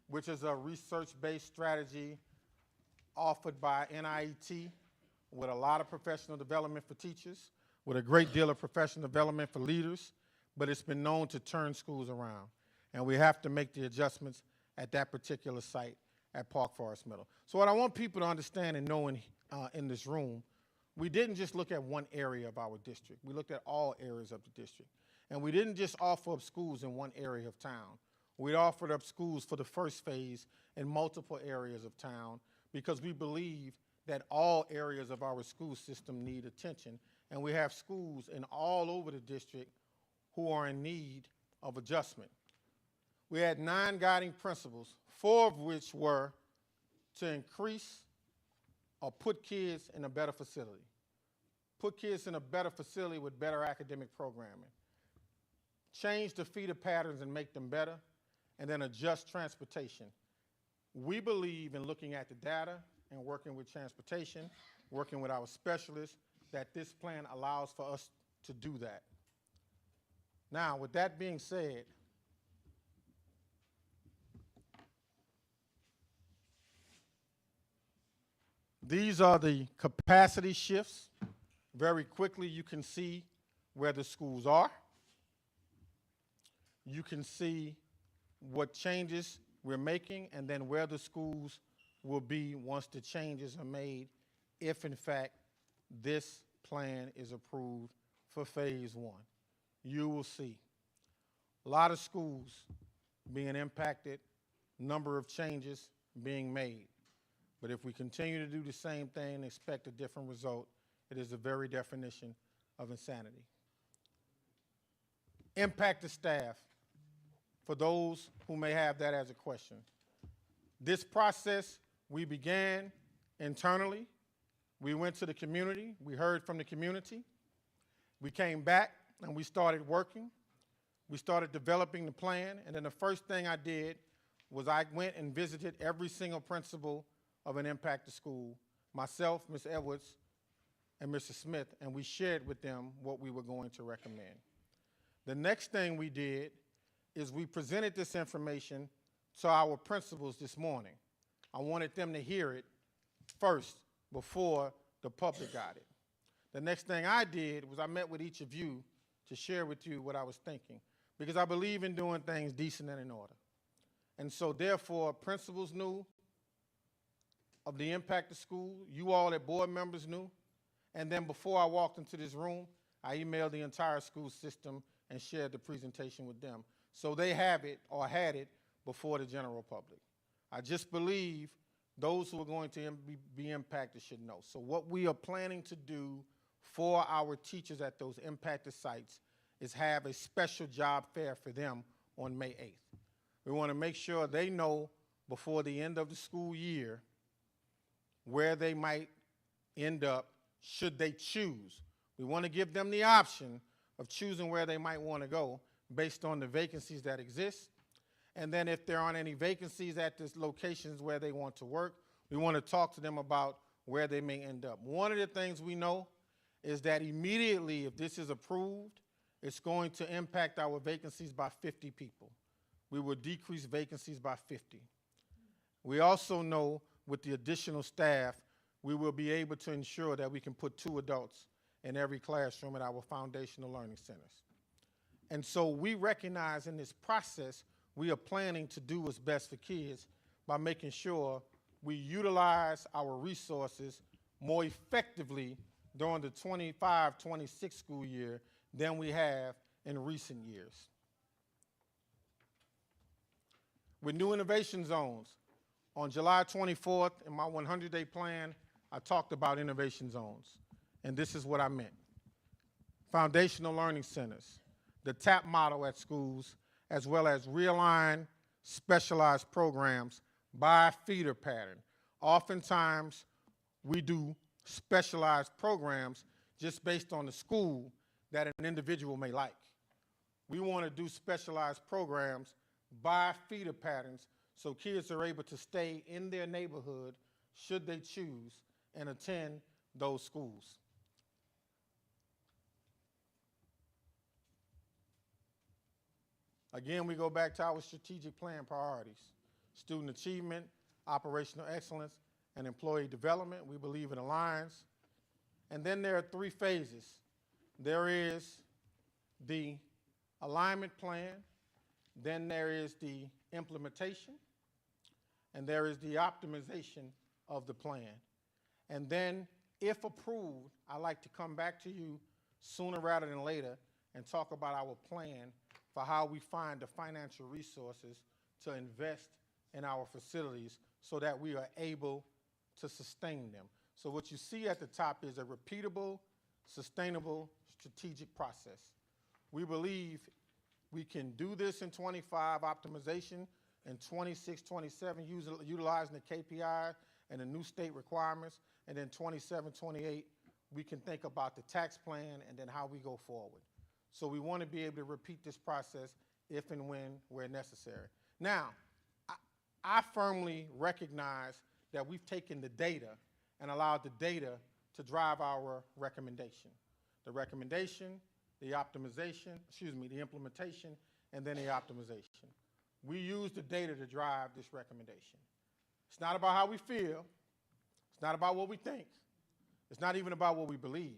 which is a research-based strategy offered by NIET with a lot of professional development for teachers, with a great deal of professional development for leaders, but it's been known to turn schools around. And we have to make the adjustments at that particular site at Park Forest Middle. So what I want people to understand and know in this room, we didn't just look at one area of our district. We looked at all areas of the district. And we didn't just offer up schools in one area of town. We offered up schools for the first phase in multiple areas of town because we believe that all areas of our school system need attention. And we have schools in all over the district who are in need of adjustment. We had 9 guiding principles, 4 of which were to increase or put kids in a better facility. Put kids in a better facility with better academic programming. Change the feeder patterns and make them better, and then adjust transportation. We believe in looking at the data and working with transportation, working with our specialists, that this plan allows for us to do that. Now, with that being said, these are the capacity shifts. Very quickly, you can see where the schools are. You can see what changes we're making, and then where the schools will be once the changes are made, if in fact this plan is approved for phase 1. You will see a lot of schools being impacted, number of changes being made. But if we continue to do the same thing and expect a different result, it is the very definition of insanity. Impact the staff, for those who may have that as a question. This process we began internally. We went to the community. We heard from the community. We came back and we started working. We started developing the plan, and then the first thing I did was I went and visited every single principal of an impacted school, myself, Ms. Edwards, and Mr. Smith, and we shared with them what we were going to recommend. The next thing we did is we presented this information to our principals this morning. I wanted them to hear it first before the public got it. The next thing I did was I met with each of you to share with you what I was thinking, because I believe in doing things decent and in order. And so therefore, principals knew of the impact of school, you all as board members knew, and then before I walked into this room, I emailed the entire school system and shared the presentation with them. So they have it or had it before the general public. I just believe those who are going to be impacted should know. So what we are planning to do for our teachers at those impacted sites is have a special job fair for them on May 8th. We want to make sure they know before the end of the school year where they might end up should they choose. We want to give them the option of choosing where they might want to go based on the vacancies that exist. And then if there aren't any vacancies at the locations where they want to work, we want to talk to them about where they may end up. One of the things we know is that immediately, if this is approved, it's going to impact our vacancies by 50 people. We will decrease vacancies by 50. We also know with the additional staff, we will be able to ensure that we can put 2 adults in every classroom at our foundational learning centers. And so we recognize in this process, we are planning to do what's best for kids by making sure we utilize our resources more effectively during the 25-26 school year than we have in recent years. With new innovation zones, on July 24th, in my 100-day plan, I talked about innovation zones, and this is what I meant. Foundational learning centers, the TAP model at schools, as well as realign specialized programs by feeder pattern. Oftentimes, we do specialized programs just based on the school that an individual may like. We want to do specialized programs by feeder patterns so kids are able to stay in their neighborhood should they choose and attend those schools. Again, we go back to our strategic plan priorities: student achievement, operational excellence, and employee development. We believe it aligns. And then there are 3 phases. There is the alignment plan, then there is the implementation, and there is the optimization of the plan. And then, if approved, I'd like to come back to you sooner rather than later and talk about our plan for how we find the financial resources to invest in our facilities so that we are able to sustain them. So what you see at the top is a repeatable, sustainable, strategic process. We believe we can do this in 25, optimization, in 26, 27, utilizing the KPI and the new state requirements, and then 27, 28, we can think about the tax plan and then how we go forward. So we want to be able to repeat this process if and when where necessary. Now, I firmly recognize that we've taken the data and allowed the data to drive our recommendation. The recommendation, the optimization, the implementation, and then the optimization. We use the data to drive this recommendation. It's not about how we feel. It's not about what we think. It's not even about what we believe.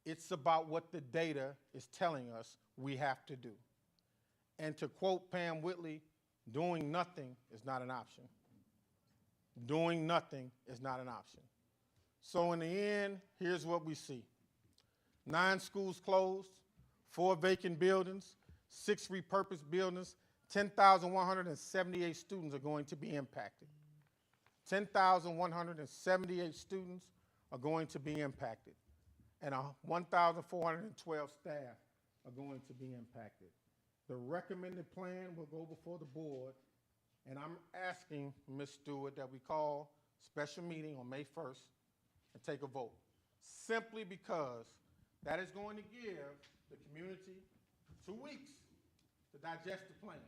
It's about what the data is telling us we have to do. And to quote Pam Whitley, doing nothing is not an option. Doing nothing is not an option. So in the end, here's what we see. 9 schools closed, 4 vacant buildings, 6 repurposed buildings, 10,178 students are going to be impacted. 10,178 students are going to be impacted. And 1,412 staff are going to be impacted. The recommended plan will go before the board, and I'm asking Ms. Stewart that we call a special meeting on May 1st and take a vote, simply because that is going to give the community 2 weeks to digest the plan.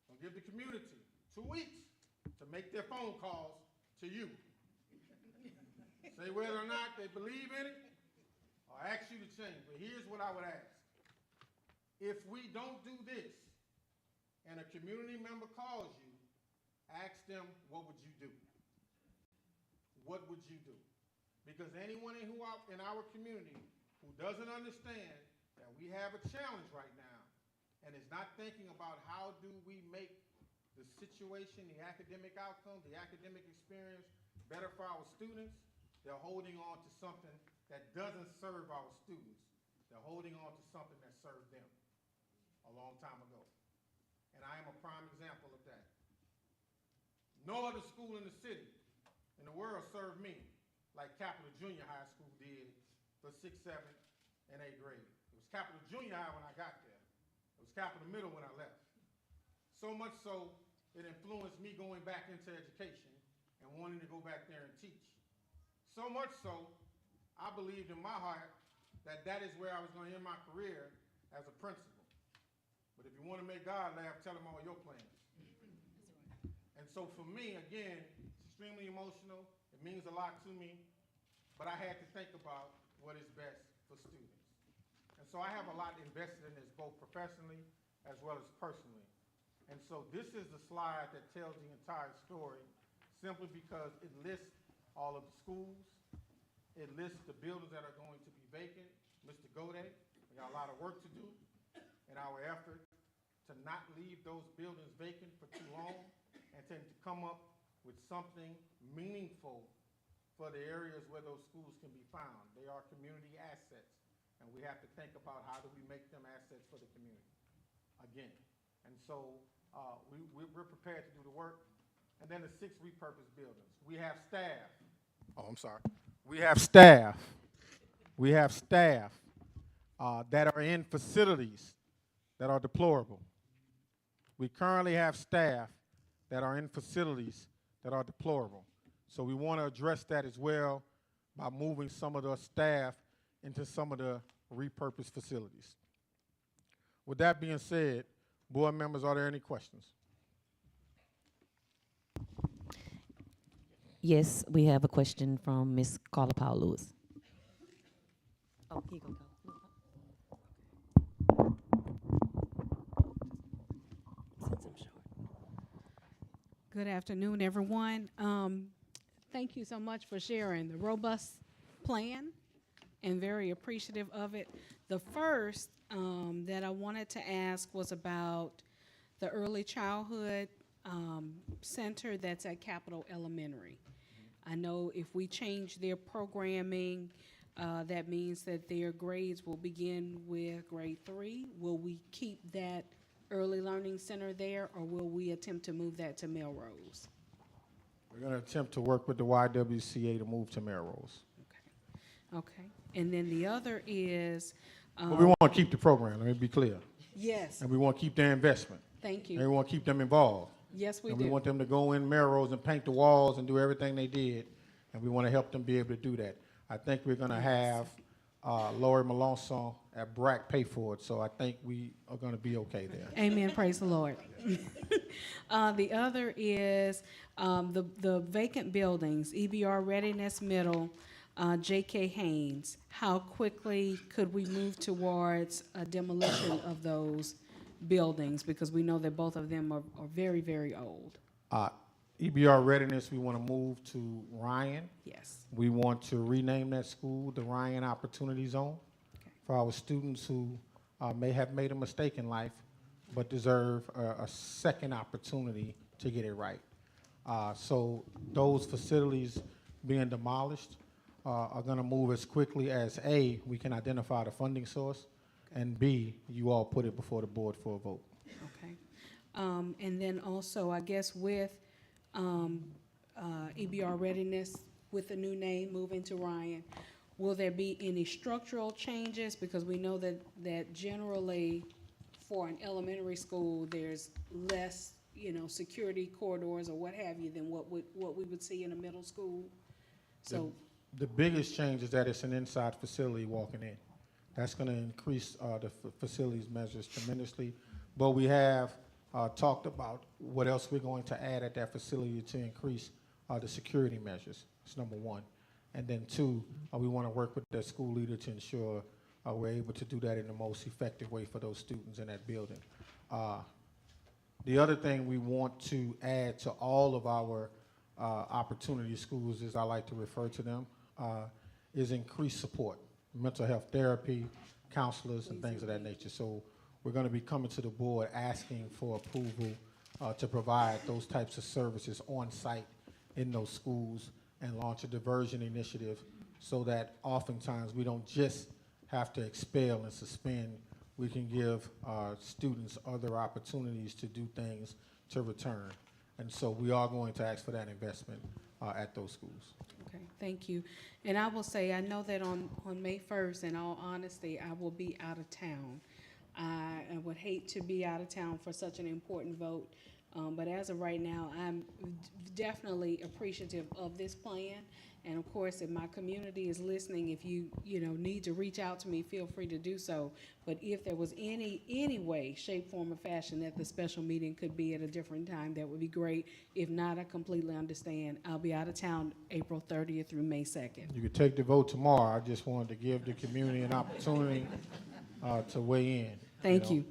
We'll give the community 2 weeks to make their phone calls to you. Say whether or not they believe in it or ask you to change. But here's what I would ask. If we don't do this and a community member calls you, ask them, what would you do? What would you do? Because anyone in our community who doesn't understand that we have a challenge right now and is not thinking about how do we make the situation, the academic outcome, the academic experience better for our students, they're holding on to something that doesn't serve our students. They're holding on to something that served them a long time ago. And I am a prime example of that. No other school in the city, in the world, served me like Capital Junior High School did for 6th, 7th, and 8th grade. It was Capital Junior High when I got there. It was Capital Middle when I left. So much so, it influenced me going back into education and wanting to go back there and teach. So much so, I believed in my heart that that is where I was going to end my career as a principal. But if you want to make God laugh, tell him all your plans. And so for me, again, it's extremely emotional. It means a lot to me. But I had to think about what is best for students. And so I have a lot invested in this, both professionally as well as personally. And so this is the slide that tells the entire story, simply because it lists all of the schools. It lists the buildings that are going to be vacant. Mr. Godet, we got a lot of work to do in our effort to not leave those buildings vacant for too long and to come up with something meaningful for the areas where those schools can be found. They are community assets, and we have to think about how do we make them assets for the community again. And so we're prepared to do the work. And then the 6 repurposed buildings. We have staff. Oh, I'm sorry. We have staff. We have staff that are in facilities that are deplorable. We currently have staff that are in facilities that are deplorable. So we want to address that as well by moving some of the staff into some of the repurposed facilities. With that being said, board members, are there any questions? Yes, we have a question from Ms. Carla Powell Lewis. Oh, here you go. Good afternoon, everyone. Thank you so much for sharing the robust plan, and very appreciative of it. The first that I wanted to ask was about the early childhood center that's at Capitol Elementary. I know if we change their programming, that means that their grades will begin with grade 3. Will we keep that early learning center there, or will we attempt to move that to Melrose? We're going to attempt to work with the YWCA to move to Melrose. Okay. And then the other is But we want to keep the program, let me be clear. Yes, And we want to keep their investment. thank And we you. want to keep them involved. Yes, we And we do. want them to go in Melrose and paint the walls and do everything they did. And we want to help them be able to do that. I think we're going to have Lori Melanson at BRAC pay for it. So I think we are going to be okay there. Amen, praise the Lord. The other is the vacant buildings, EBR Readiness Middle, J.K. Haynes. How quickly could we move towards a demolition of those buildings? Because we know that both of them are very, very old. EBR Readiness, we want to move to Ryan. Yes. We want to rename that school the Ryan Opportunity Zone for our students who may have made a mistake in life but deserve a second opportunity to get it right. So those facilities being demolished are going to move as quickly as A, we can identify the funding source, and B, you all put it before the board for a vote. Okay. And then also, I guess with EBR Readiness, with the new name moving to Ryan, will there be any structural changes? Because we know that generally for an elementary school, there's less, security corridors or what have you than what we would see in a middle school. So, The biggest change is that it's an inside facility walking in. That's going to increase the facilities measures tremendously. But we have talked about what else we're going to add at that facility to increase the security measures. That's number one. And then two, we want to work with the school leader to ensure we're able to do that in the most effective way for those students in that building. The other thing we want to add to all of our opportunity schools, as I like to refer to them, is increased support, mental health therapy, counselors, and things of that nature. So we're going to be coming to the board asking for approval to provide those types of services on site in those schools and launch a diversion initiative so that oftentimes we don't just have to expel and suspend. We can give students other opportunities to do things to return. And so we are going to ask for that investment at those schools. okay, thank you. And I will say, I know that on May 1st, in all honesty, I will be out of town. I would hate to be out of town for such an important vote, but as of right now, I'm definitely appreciative of this plan. And of course, if my community is listening, if you need to reach out to me, feel free to do so. But if there was any way, shape, form, or fashion that the special meeting could be at a different time, that would be great. If not, I completely understand. I'll be out of town April 30th through May 2nd. You could take the vote tomorrow. I just wanted to give the community an opportunity to weigh in. Thank you.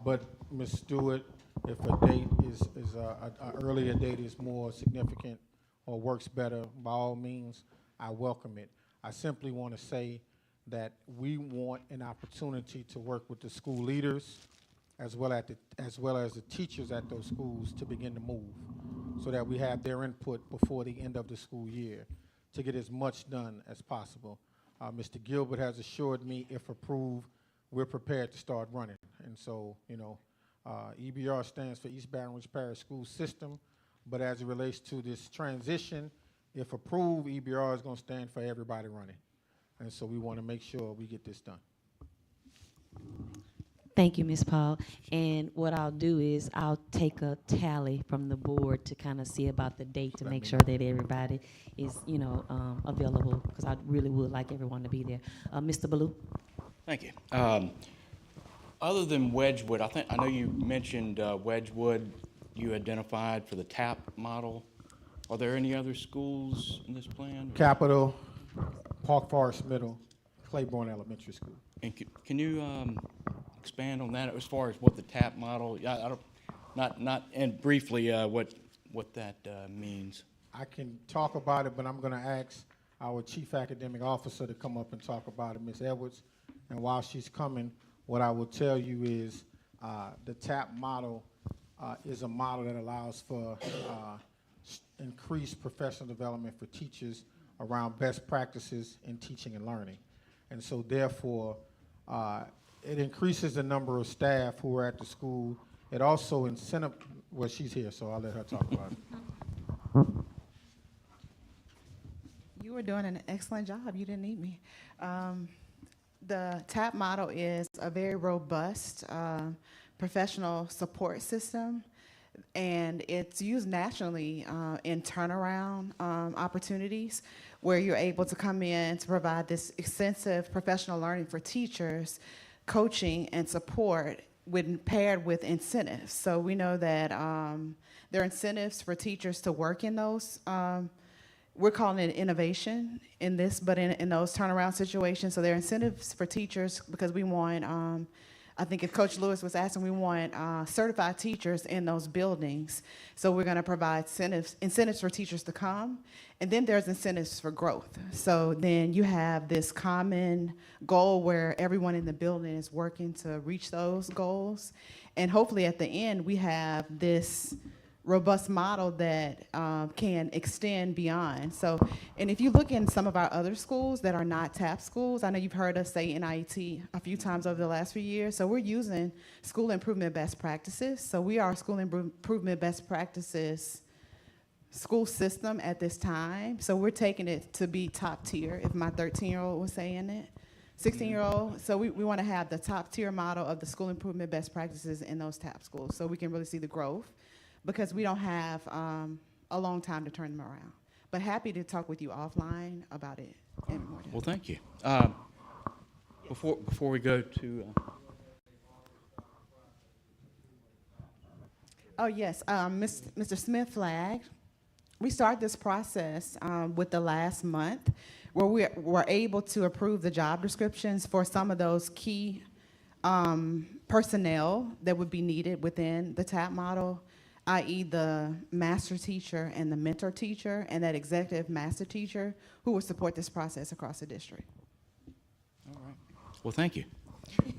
But Ms. Stewart, if a date is an earlier date is more significant or works better, by all means, I welcome it. I simply want to say that we want an opportunity to work with the school leaders as well as the teachers at those schools to begin to move so that we have their input before the end of the school year to get as much done as possible. Mr. Gilbert has assured me, if approved, we're prepared to start running. And so, EBR stands for East Baton Rouge Parish School System, but as it relates to this transition, if approved, EBR is going to stand for everybody running. And so we want to make sure we get this done. Thank you, Ms. Paul. And what I'll do is I'll take a tally from the board to kind of see about the date to make sure that everybody is, available, because I really would like everyone to be there. Mr. Ballou? Thank you. Other than Wedgwood, I know you mentioned Wedgwood you identified for the TAP model. Are there any other schools in this plan? Capitol, Park Forest Middle, Claiborne Elementary School. And can you expand on that as far as what the TAP model? I don't, and briefly what that means. I can talk about it, but I'm going to ask our Chief Academic Officer to come up and talk about it, Ms. Edwards. And while she's coming, what I will tell you is the TAP model is a model that allows for increased professional development for teachers around best practices in teaching and learning. And so therefore, it increases the number of staff who are at the school. It also well, she's here, so I'll let her talk about it. You were doing an excellent job. You didn't need me. The TAP model is a very robust professional support system, and it's used nationally in turnaround opportunities where you're able to come in to provide this extensive professional learning for teachers, coaching and support when paired with incentives. So we know that there are incentives for teachers to work in those we're calling it innovation in this, but in those turnaround situations. So there are incentives for teachers because we want, I think if Coach Lewis was asking, we want certified teachers in those buildings. So we're gonna provide incentives for teachers to come. And then there's incentives for growth. So then you have this common goal where everyone in the building is working to reach those goals. And hopefully at the end, we have this robust model that can extend beyond. So, and if you look in some of our other schools that are not TAP schools, I know you've heard us say NIET a few times over the last few years, so we're using school improvement best practices. So we are a school improvement best practices school system at this time. So we're taking it to be top tier, if my 13-year-old was saying it. 16-year-old, so we want to have the top tier model of the school improvement best practices in those TAP schools so we can really see the growth, because we don't have a long time to turn them around. But happy to talk with you offline about it in more depth. Well, thank you. Before we go to, Oh, yes, Mr. Smith flagged. We started this process with the last month where we were able to approve the job descriptions for some of those key personnel that would be needed within the TAP model, i.e. the master teacher and the mentor teacher and that executive master teacher who will support this process across the district. all right. Well, thank you.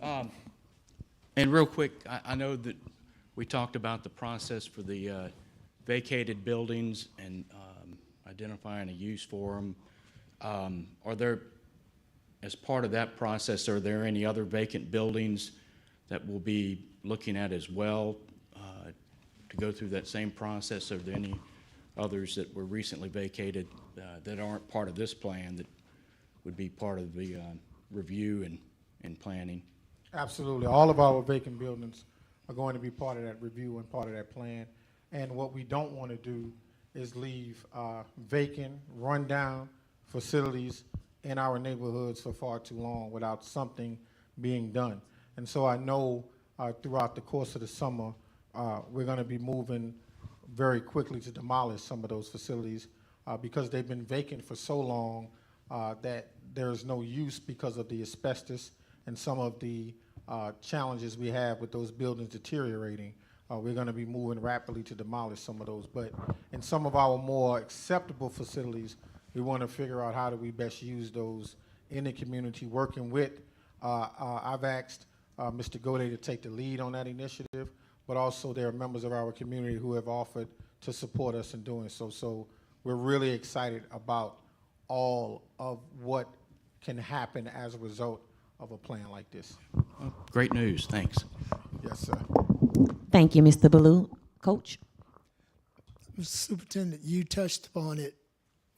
And real quick, I know that we talked about the process for the vacated buildings and identifying a use for them. Are there, as part of that process, are there any other vacant buildings that we'll be looking at as well to go through that same process? Are there any others that were recently vacated that aren't part of this plan that would be part of the review and planning? Absolutely. All of our vacant buildings are going to be part of that review and part of that plan. And what we don't want to do is leave vacant, rundown facilities in our neighborhoods for far too long without something being done. And so I know throughout the course of the summer, we're going to be moving very quickly to demolish some of those facilities because they've been vacant for so long that there's no use because of the asbestos and some of the challenges we have with those buildings deteriorating. We're going to be moving rapidly to demolish some of those. But in some of our more acceptable facilities, we want to figure out how do we best use those in the community, working with, I've asked Mr. Gode to take the lead on that initiative, but also there are members of our community who have offered to support us in doing so. So we're really excited about all of what can happen as a result of a plan like this. Well, great news. Thanks. Yes, sir. Thank you, Mr. Ballou. Coach? Mr. Superintendent, you touched upon it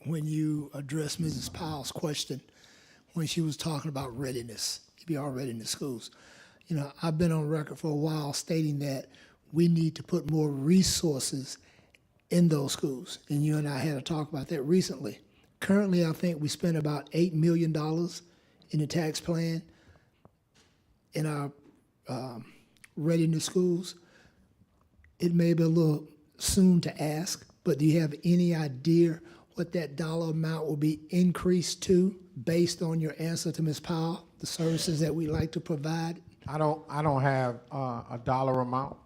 when you addressed Mrs. Powell's question when she was talking about readiness, EBR readiness schools. You know, I've been on record for a while stating that we need to put more resources in those schools. And you and I had a talk about that recently. Currently, I think we spend about $8 million in the tax plan in our readiness schools. It may be a little soon to ask, but do you have any idea what that dollar amount will be increased to based on your answer to Ms. Powell, the services that we like to provide? I don't have a dollar amount,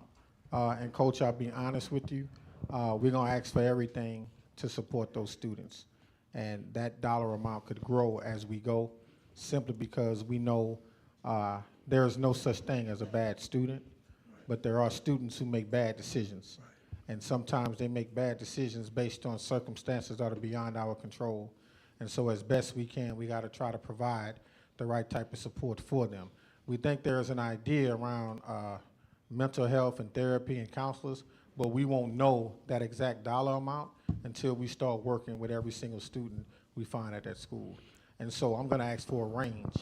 and Coach, I'll be honest with you. We're gonna ask for everything to support those students, and that dollar amount could grow as we go, simply because we know there is no such thing as a bad student, but there are students who make bad decisions, and sometimes they make bad decisions based on circumstances that are beyond our control. And so as best we can, we gotta try to provide the right type of support for them. We think there is an idea around mental health and therapy and counselors, but we won't know that exact dollar amount until we start working with every single student we find at that school. And so I'm gonna ask for a range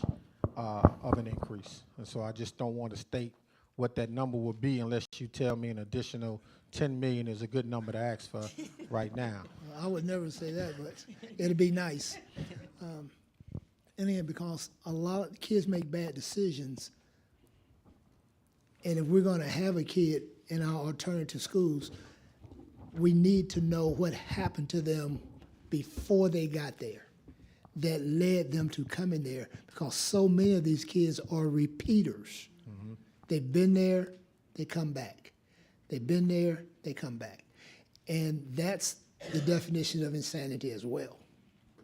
of an increase. And so I just don't want to state what that number will be unless you tell me an additional 10 million is a good number to ask for right now. I would never say that, but it'd be nice. And again, because a lot of kids make bad decisions, and if we're going to have a kid in our alternative schools, we need to know what happened to them before they got there that led them to coming there, because so many of these kids are repeaters. They've been there, they come back. They've been there, they come back. And that's the definition of insanity as well.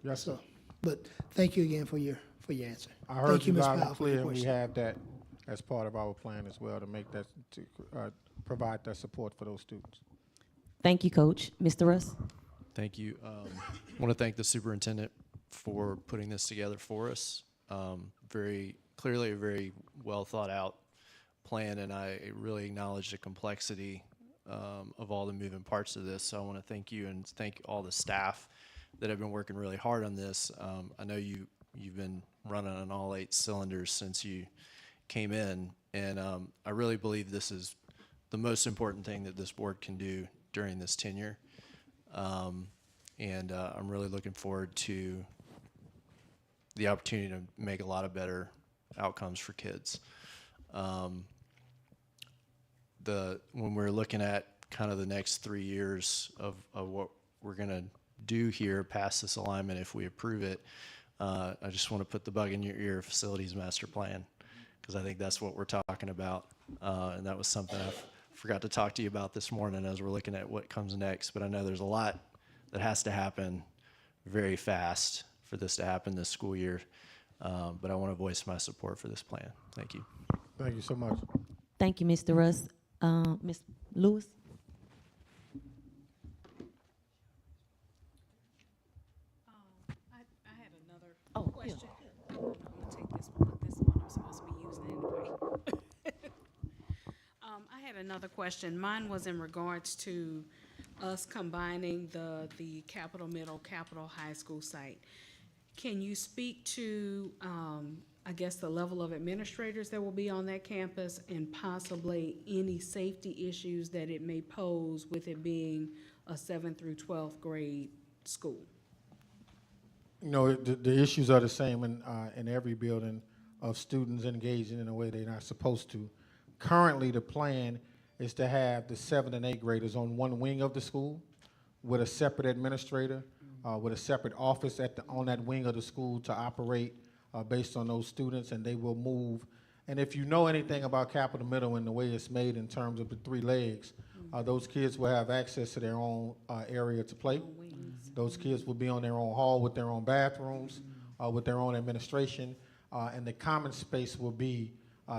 Yes, sir. So, but thank you again for your answer. I heard Thank you Ms. loud Powell, and for your clear, and we question. have that as part of our plan as well to make that, to provide that support for those students. Thank you, Coach. Mr. Russ? Thank you. I want to thank the superintendent for putting this together for us. Very clearly a very well thought out plan, and I really acknowledge the complexity of all the moving parts of this. So I want to thank you and thank all the staff that have been working really hard on this. I know you've been running on all 8 cylinders since you came in, and I really believe this is the most important thing that this board can do during this tenure. And I'm really looking forward to the opportunity to make a lot of better outcomes for kids. When we're looking at kind of the next 3 years of what we're going to do here past this alignment, if we approve it, I just want to put the bug in your ear, facilities master plan, because I think that's what we're talking about. And that was something I forgot to talk to you about this morning as we're looking at what comes next. But I know there's a lot that has to happen very fast for this to happen this school year. But I want to voice my support for this plan. Thank you. Thank you so much. Thank you, Mr. Russ. Ms. Lewis? I had another Oh, question. I'm gonna take this one, but this one I'm supposed to be using anyway. I had another question. Mine was in regards to us combining the Capitol Middle, Capitol High School site. Can you speak to, I guess, the level of administrators that will be on that campus and possibly any safety issues that it may pose with it being a 7th through 12th grade school? You know, the issues are the same in every building of students engaging in a way they're not supposed to. Currently, the plan is to have the 7th and 8th graders on one wing of the school with a separate administrator, with a separate office on that wing of the school to operate based on those students, and they will move. And if you know anything about Capitol Middle and the way it's made in terms of the 3 legs, those kids will have access to their own area to play. Those kids will be on their own hall with their own bathrooms, with their own administration, and the common space will be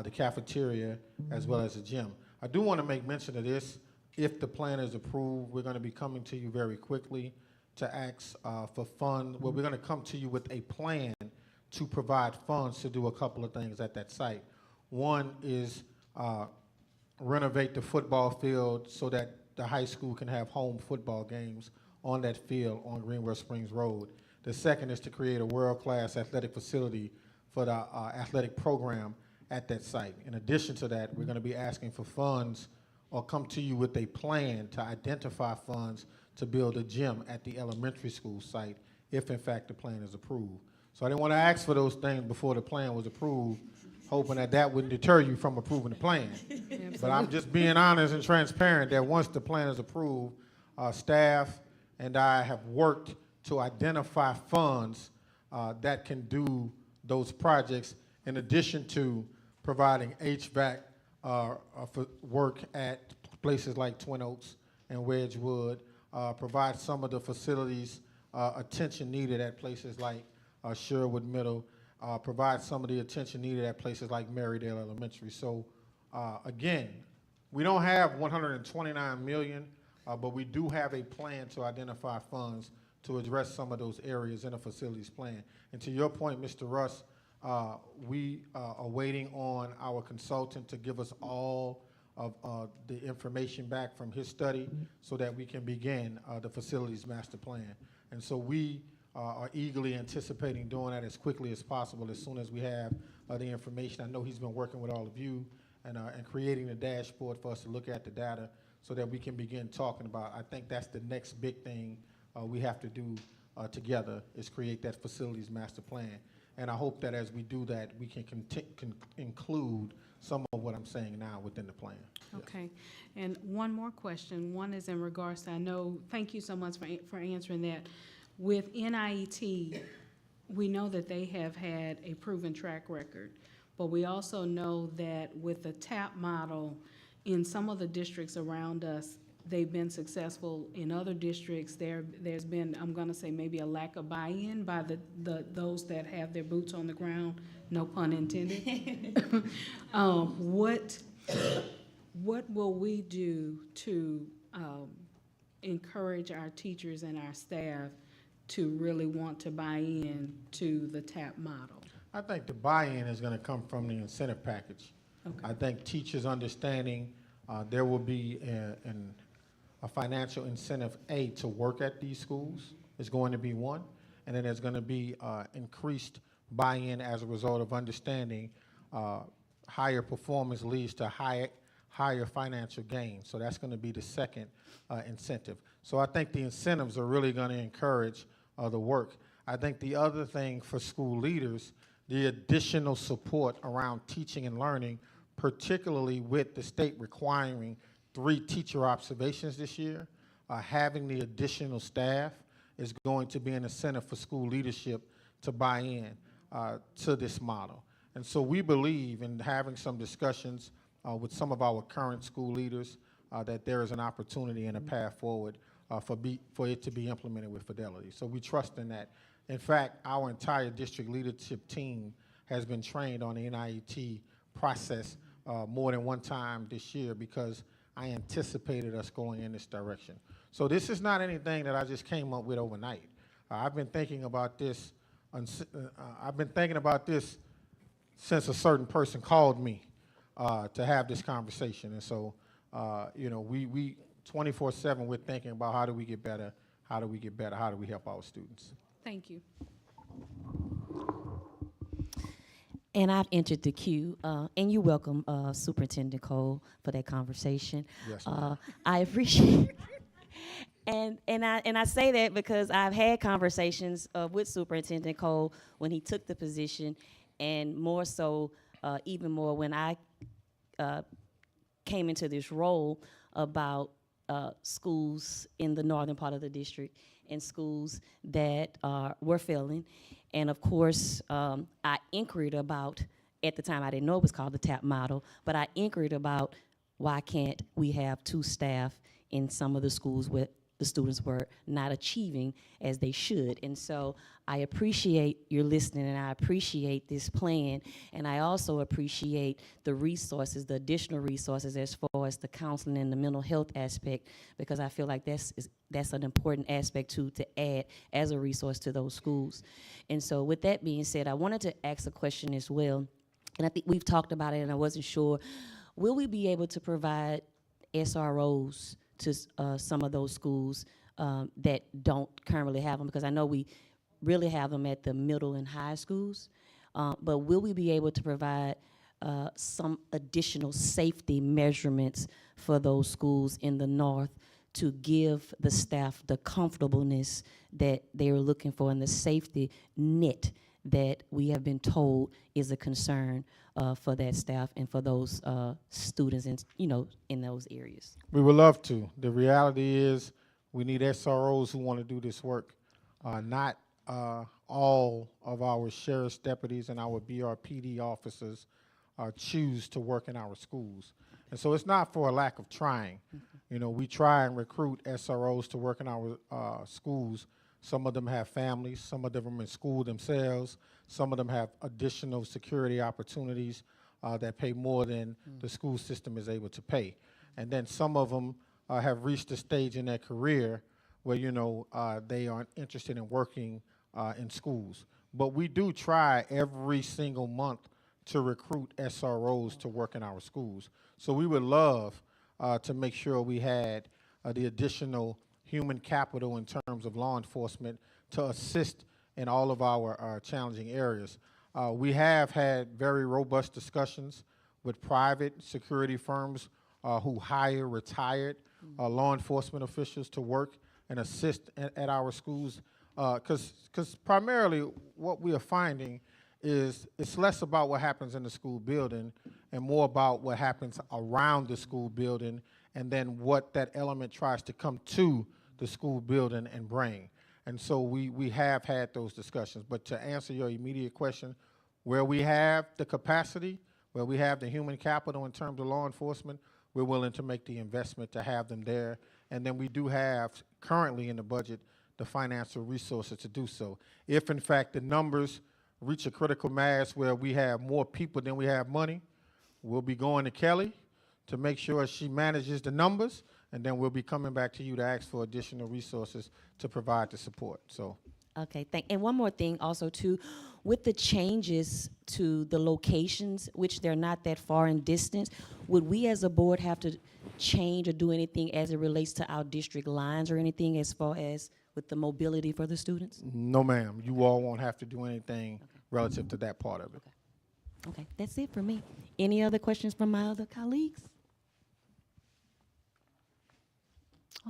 the cafeteria as well as the gym. I do want to make mention of this. If the plan is approved, we're going to be coming to you very quickly to ask for funds. Well, we're going to come to you with a plan to provide funds to do a couple of things at that site. One is renovate the football field so that the high school can have home football games on that field on Greenwell Springs Road. The second is to create a world-class athletic facility for the athletic program at that site. In addition to that, we're going to be asking for funds or come to you with a plan to identify funds to build a gym at the elementary school site if in fact the plan is approved. So I didn't want to ask for those things before the plan was approved, hoping that that wouldn't deter you from approving the plan. But I'm just being honest and transparent that once the plan is approved, staff and I have worked to identify funds that can do those projects in addition to providing HVAC for work at places like Twin Oaks and Wedgewood, provide some of the facilities attention needed at places like Sherwood Middle, provide some of the attention needed at places like Marydale Elementary. So again, we don't have 129 million, but we do have a plan to identify funds to address some of those areas in a facilities plan. And to your point, Mr. Russ, we are waiting on our consultant to give us all of the information back from his study so that we can begin the facilities master plan. And so we are eagerly anticipating doing that as quickly as possible as soon as we have the information. I know he's been working with all of you and creating a dashboard for us to look at the data so that we can begin talking about. I think that's the next big thing we have to do together is create that facilities master plan. And I hope that as we do that, we can include some of what I'm saying now within the plan. Yes. Okay, and one more question. One is in regards to, I know, thank you so much for answering that. With NIET, we know that they have had a proven track record, but we also know that with the TAP model, in some of the districts around us, they've been successful. In other districts, there's been, I'm gonna say, maybe a lack of buy-in by those that have their boots on the ground, no pun intended. What will we do to encourage our teachers and our staff to really want to buy in to the TAP model? I think the buy-in is going to come from the incentive package. Okay. I think teachers understanding there will be a financial incentive, to work at these schools is going to be one, and then there's going to be increased buy-in as a result of understanding higher performance leads to higher financial gain. So that's going to be the second incentive. So I think the incentives are really going to encourage the work. I think the other thing for school leaders, the additional support around teaching and learning, particularly with the state requiring 3 teacher observations this year, having the additional staff is going to be an incentive for school leadership to buy in to this model. And so we believe in having some discussions with some of our current school leaders that there is an opportunity and a path forward for it to be implemented with fidelity. So we trust in that. In fact, our entire district leadership team has been trained on the NIET process more than one time this year because I anticipated us going in this direction. So this is not anything that I just came up with overnight. I've been thinking about this. Since a certain person called me to have this conversation, and so we 24/7 we're thinking about how do we get better, how do we get better, how do we help our students. Thank you. And I've entered the queue, and you're welcome, Superintendent Cole, for that conversation. Yes, ma'am. I appreciate and I say that because I've had conversations with Superintendent Cole when he took the position, and more so, even more when I came into this role about schools in the northern part of the district and schools that were failing. And of course, I inquired about, at the time I didn't know it was called the TAP model, but I inquired about why can't we have 2 staff in some of the schools where the students were not achieving as they should. And so I appreciate your listening, and I appreciate this plan, and I also appreciate the resources, the additional resources as far as the counseling and the mental health aspect, because I feel like that's an important aspect to add as a resource to those schools. And so with that being said, I wanted to ask a question as well, and I think we've talked about it and I wasn't sure. Will we be able to provide SROs to some of those schools that don't currently have them? Because I know we really have them at the middle and high schools, but will we be able to provide some additional safety measurements for those schools in the north to give the staff the comfortableness that they're looking for and the safety net that we have been told is a concern for that staff and for those students in those areas? We would love to. The reality is we need SROs who want to do this work. Not all of our sheriff's deputies and our BRPD officers choose to work in our schools. And so it's not for a lack of trying. We try and recruit SROs to work in our schools. Some of them have families, some of them are in school themselves, some of them have additional security opportunities that pay more than the school system is able to pay. And then some of them have reached a stage in their career where, they aren't interested in working in schools. But we do try every single month to recruit SROs to work in our schools. So we would love to make sure we had the additional human capital in terms of law enforcement to assist in all of our challenging areas. We have had very robust discussions with private security firms who hire retired law enforcement officials to work and assist at our schools. Because primarily what we are finding is it's less about what happens in the school building and more about what happens around the school building and then what that element tries to come to the school building and bring. And so we have had those discussions. But to answer your immediate question, where we have the capacity, where we have the human capital in terms of law enforcement, we're willing to make the investment to have them there. And then we do have currently in the budget the financial resources to do so. If in fact the numbers reach a critical mass where we have more people than we have money, we'll be going to Kelly to make sure she manages the numbers, and then we'll be coming back to you to ask for additional resources to provide the support. So. Okay, and one more thing also too, with the changes to the locations, which they're not that far in distance, would we as a board have to change or do anything as it relates to our district lines or anything as far as with the mobility for the students? No, ma'am. You all won't have to do anything relative to that part of it. Okay, that's it for me. Any other questions from my other colleagues?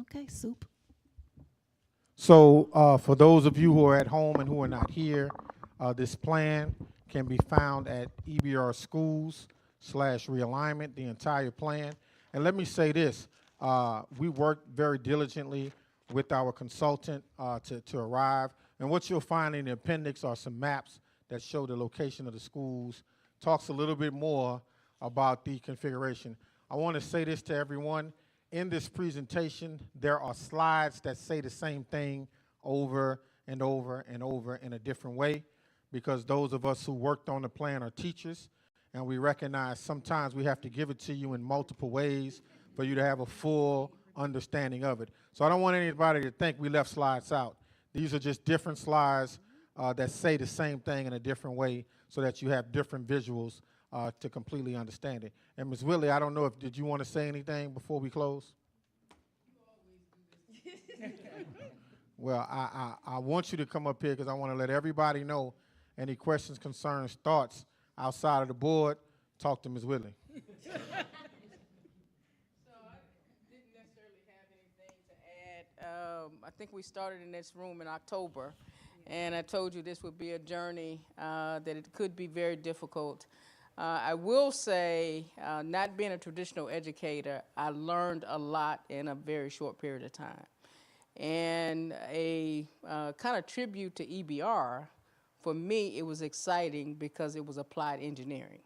Okay, Soup. So for those of you who are at home and who are not here, this plan can be found at EBR schools/realignment, the entire plan. And let me say this, we worked very diligently with our consultant to arrive. And what you'll find in the appendix are some maps that show the location of the schools, talks a little bit more about the configuration. I want to say this to everyone. In this presentation, there are slides that say the same thing over and over and over in a different way, because those of us who worked on the plan are teachers, and we recognize sometimes we have to give it to you in multiple ways for you to have a full understanding of it. So I don't want anybody to think we left slides out. These are just different slides that say the same thing in a different way so that you have different visuals to completely understand it. And Ms. Whitley, I don't know did you want to say anything before we close? Well, I want you to come up here because I want to let everybody know any questions, concerns, thoughts outside of the board, talk to Ms. Whitley. So I didn't necessarily have anything to add. I think we started in this room in October, and I told you this would be a journey, that it could be very difficult. I will say, not being a traditional educator, I learned a lot in a very short period of time. And a kind of tribute to EBR, for me, it was exciting because it was applied engineering.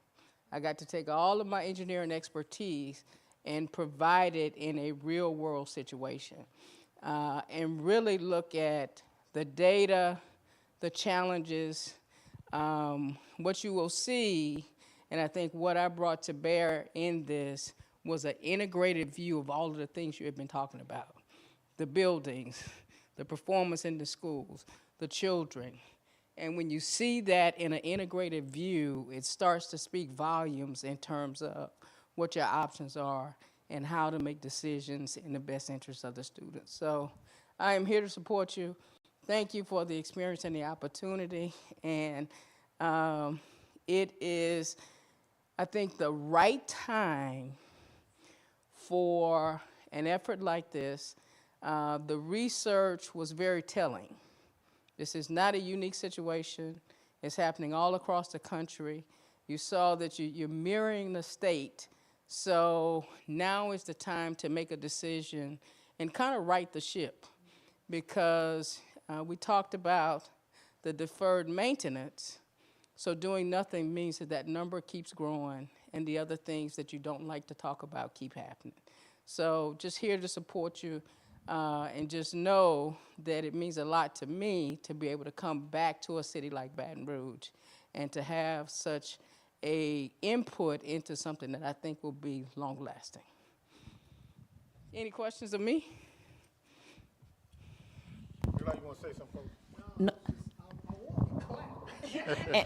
I got to take all of my engineering expertise and provide it in a real world situation, and really look at the data, the challenges, what you will see. And I think what I brought to bear in this was an integrated view of all of the things you have been talking about. The buildings, the performance in the schools, the children. And when you see that in an integrated view, it starts to speak volumes in terms of what your options are and how to make decisions in the best interest of the students. So I am here to support you. Thank you for the experience and the opportunity. And it is, I think, the right time for an effort like this. The research was very telling. This is not a unique situation. It's happening all across the country. You saw that you're mirroring the state. So now is the time to make a decision and kind of right the ship, because we talked about the deferred maintenance. So doing nothing means that that number keeps growing and the other things that you don't like to talk about keep happening. So just here to support you. And just know that it means a lot to me to be able to come back to a city like Baton Rouge and to have such a input into something that I think will be long-lasting. Any questions of me? You want to say something, folks? No.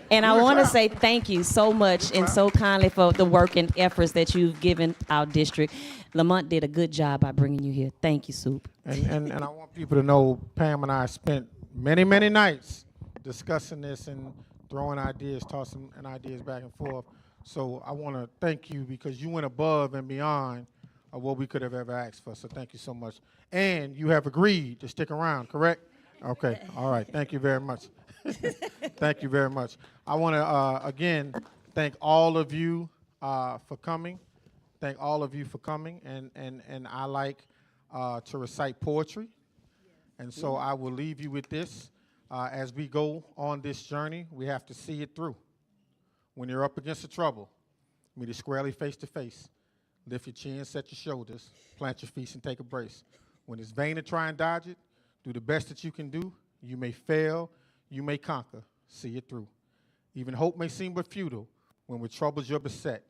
And I want to say thank you so much and so kindly for the work and efforts that you've given our district. Lamont did a good job by bringing you here. Thank you, Soup. And I want people to know Pam and I spent many, many nights discussing this and throwing ideas, tossing ideas back and forth. So I want to thank you because you went above and beyond of what we could have ever asked for. So thank you so much. And you have agreed to stick around, correct? Okay. All right. Thank you very much. Thank you very much. I want to, again, thank all of you for coming. Thank all of you for coming. And I like to recite poetry. And so I will leave you with this. As we go on this journey, we have to see it through. When you're up against the trouble, meet it squarely face to face. Lift your chin, set your shoulders, plant your feet, and take a brace. When it's vain to try and dodge it, do the best that you can do. You may fail, you may conquer. See it through. Even hope may seem but futile when with troubles you're beset.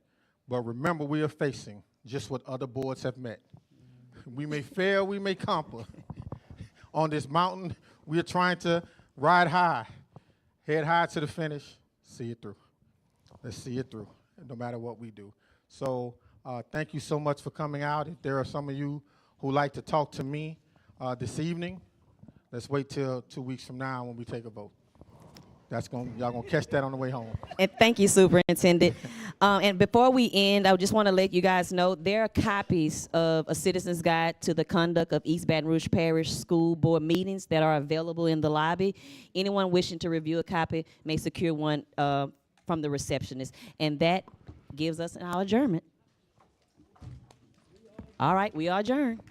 But remember, we are facing just what other boards have met. We may fail, we may conquer. On this mountain, we are trying to ride high, head high to the finish, see it through. Let's see it through, no matter what we do. So thank you so much for coming out. If there are some of you who like to talk to me this evening, let's wait till 2 weeks from now when we take a vote. Y'all gonna catch that on the way home. And thank you, Superintendent. And before we end, I just want to let you guys know there are copies of a Citizen's Guide to the Conduct of East Baton Rouge Parish School Board Meetings that are available in the lobby. Anyone wishing to review a copy may secure one from the receptionist. And that gives us our adjournment. All right, we are adjourned.